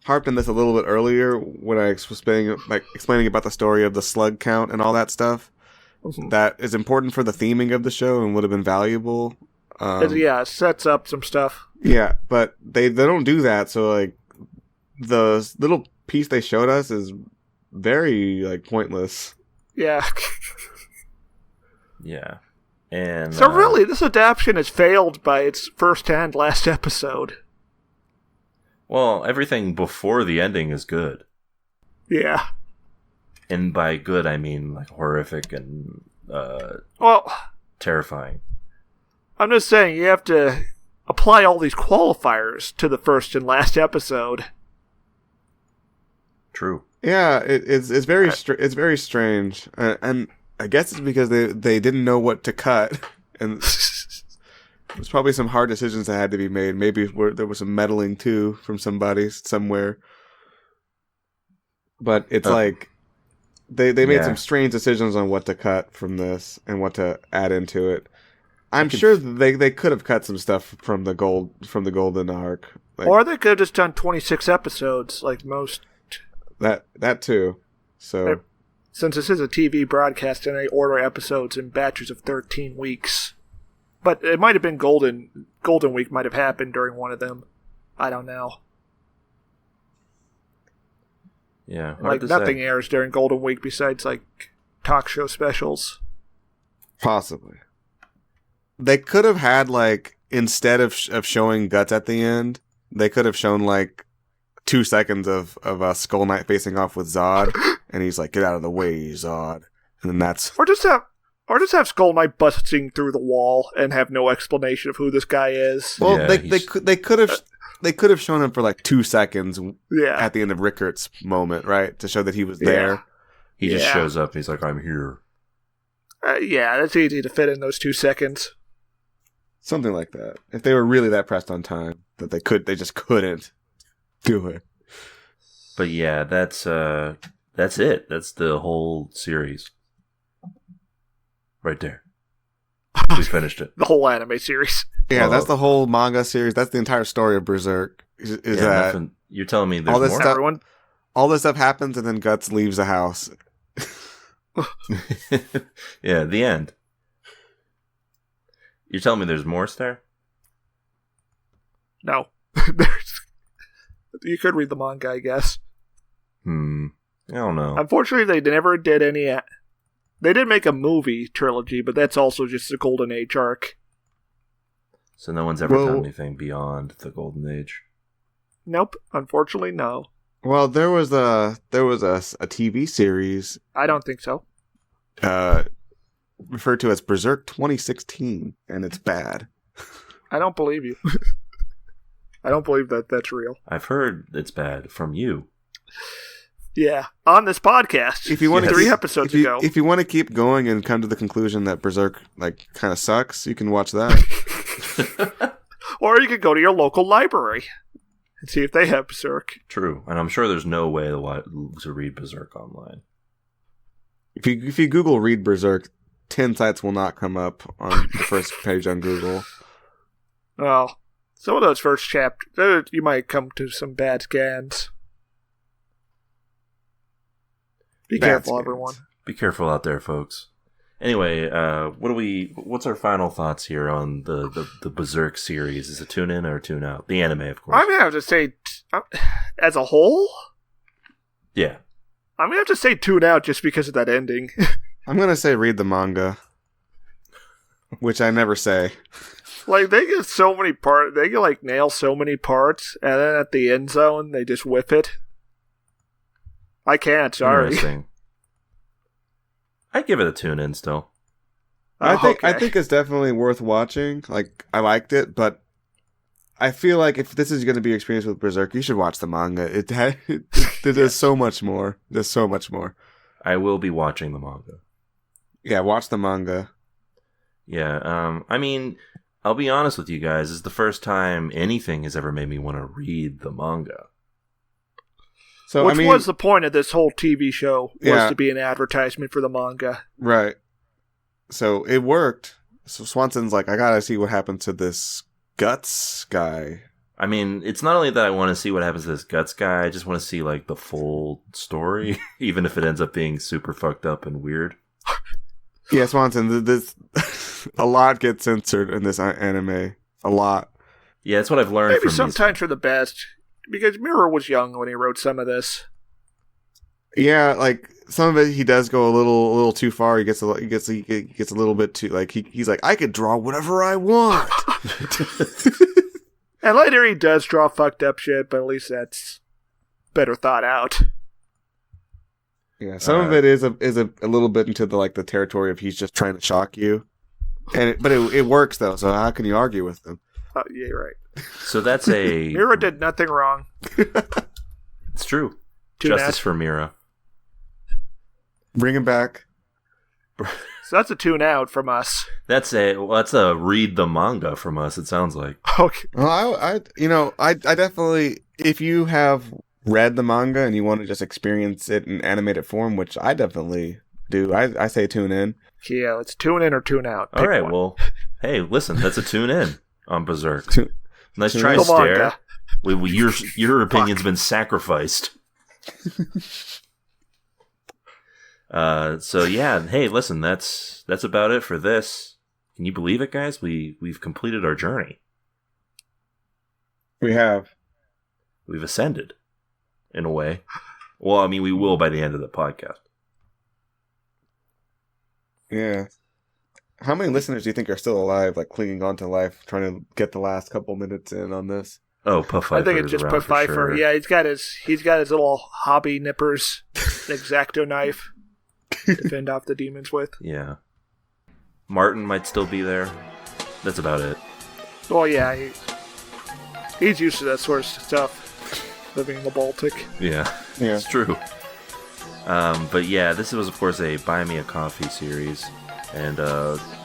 harped on this a little bit earlier when I was explaining about the story of the slug count and all that stuff. Mm-hmm. That is important for the theming of the show and would have been valuable. It sets up some stuff. Yeah, but they don't do that. So like the little piece they showed us is very like pointless. Yeah. Yeah. And so really, this adaptation has failed by its first and last episode. Well, everything before the ending is good. Yeah. And by good, I mean like horrific and terrifying. I'm just saying, you have to apply all these qualifiers to the first and last episode. True. Yeah, it's very it's very strange, and I guess it's because they didn't know what to cut, and there's probably some hard decisions that had to be made. Maybe there was some meddling too from somebody somewhere. But it's like they made some strange decisions on what to cut from this and what to add into it. I'm sure they could have cut some stuff from the Golden Arc, or they could have just done 26 episodes, like most. That too. So since this is a TV broadcast, and they order episodes in batches of 13 weeks, but it might have been Golden Week might have happened during one of them. I don't know. Yeah, like nothing airs during Golden Week besides like talk show specials. Possibly. They could have had, like, instead of showing Guts at the end, they could have shown, like, 2 seconds of Skull Knight facing off with Zod, and he's like, "Get out of the way, Zod," and then that's or just have Skull Knight busting through the wall and have no explanation of who this guy is. Well, yeah, they could have shown him for like 2 seconds at the end of Rickart's moment, right, to show that he was there. He just shows up and he's like, "I'm here." That's easy to fit in those 2 seconds. Something like that. If they were really that pressed on time, that they just couldn't do it. But yeah, that's it. That's the whole series. Right there. We finished it. The whole anime series. Yeah, that's the whole manga series. That's the entire story of Berserk. You're telling me there's more? All this stuff happens and then Guts leaves the house. Yeah, the end. You're telling me there's more, Star? No. You could read the manga, I guess. I don't know. Unfortunately, they never did any. They did make a movie trilogy, but that's also just the Golden Age arc. So no one's ever done anything beyond the Golden Age? Nope. Unfortunately, no. Well, there was a TV series. I don't think so. Referred to as Berserk 2016, and it's bad. I don't believe you. I don't believe that's real. I've heard it's bad from you. Yeah, on this podcast. If you want 3 episodes ago. If you want to keep going and come to the conclusion that Berserk like kind of sucks, you can watch that. Or you could go to your local library and see if they have Berserk. True, and I'm sure there's no way to read Berserk online. If you Google read Berserk, 10 sites will not come up on the first page on Google. Well, some of those first chapters, you might come to some bad scans. Be careful, everyone. Be careful out there, folks. Anyway, what's our final thoughts here on the Berserk series? Is it tune in or tune out? The anime, of course. I'm going to have to say, as a whole? Yeah. I'm going to have to say tune out just because of that ending. I'm going to say read the manga. Which I never say. Like, they get so many parts, they can, like, nail so many parts, and then at the end zone, they just whip it. I can't, sorry. Interesting. I'd give it a tune in still. I think it's definitely worth watching. Like, I liked it, but I feel like if this is going to be your experience with Berserk, you should watch the manga. There's so much more. There's so much more. I will be watching the manga. Yeah, watch the manga. Yeah, I mean, I'll be honest with you guys. It's the first time anything has ever made me want to read the manga. So, Which was the point of this whole TV show, was to be an advertisement for the manga. Right. So it worked. So Swanson's like, I gotta see what happened to this Guts guy. I mean, it's not only that I want to see what happens to this Guts guy, I just want to see, like, the full story, even if it ends up being super fucked up and weird. Yeah, Swanson, this a lot gets censored in this anime. A lot. Yeah, that's what I've learned. Maybe sometimes for the best. Because Mirror was young when he wrote some of this. Yeah, like some of it, he does go a little too far. He gets a little bit too like he's like, I could draw whatever I want. And later he does draw fucked up shit, but at least that's better thought out. Yeah, some of it is a little bit into the territory of he's just trying to shock you, but it works though. So how can you argue with them? Yeah, right. So that's a... Mira did nothing wrong. It's true. Tune Justice for Mira. Bring him back. So that's a tune out from us. That's a read the manga from us, it sounds like. Okay. Well, I definitely, if you have read the manga and you want to just experience it in animated form, which I definitely do, I say tune in. Yeah, let's tune in or tune out. All right, well, hey, listen, that's a tune in on Berserk. Nice try, Stare. Your opinion's been sacrificed. So yeah, hey, listen, that's about it for this. Can you believe it, guys? We've completed our journey. We have. We've ascended, in a way. Well, I mean, we will by the end of the podcast. Yeah. How many listeners do you think are still alive, like clinging on to life, trying to get the last couple minutes in on this? Oh, Puff Pfeiffer. I think it's just Puff Pfeiffer. Sure. Yeah, he's got his little hobby nippers, X-Acto knife to fend off the demons with. Yeah. Martin might still be there. That's about it. Well, yeah, he's used to that sort of stuff, living in the Baltic. Yeah. It's true. But yeah, this was, of course, a Buy Me a Coffee series. And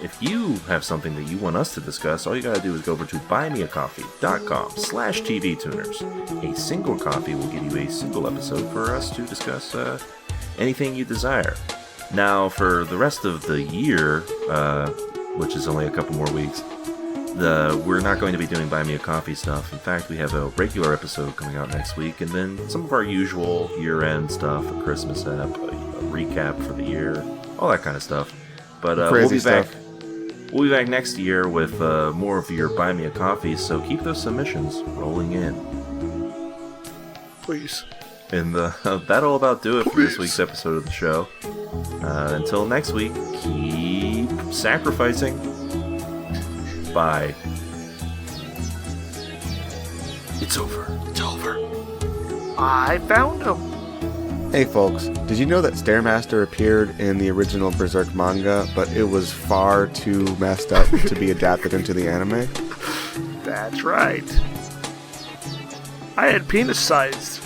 if you have something that you want us to discuss, all you gotta do is go over to buymeacoffee.com/TVtuners. A single coffee will give you a single episode for us to discuss anything you desire. Now, for the rest of the year, which is only a couple more weeks, we're not going to be doing Buy Me a Coffee stuff. In fact, we have a regular episode coming out next week, and then some of our usual year-end stuff, a Christmas app, a recap for the year, all that kind of stuff. But we'll be back. We'll be back next year with more of your Buy Me a Coffee, so keep those submissions rolling in. Please. And that'll about do it for this week's episode of the show. Until next week, keep sacrificing. Bye. It's over. It's over. I found him. Hey folks, did you know that Stairmaster appeared in the original Berserk manga, but it was far too messed up to be adapted into the anime? That's right. I had penis-sized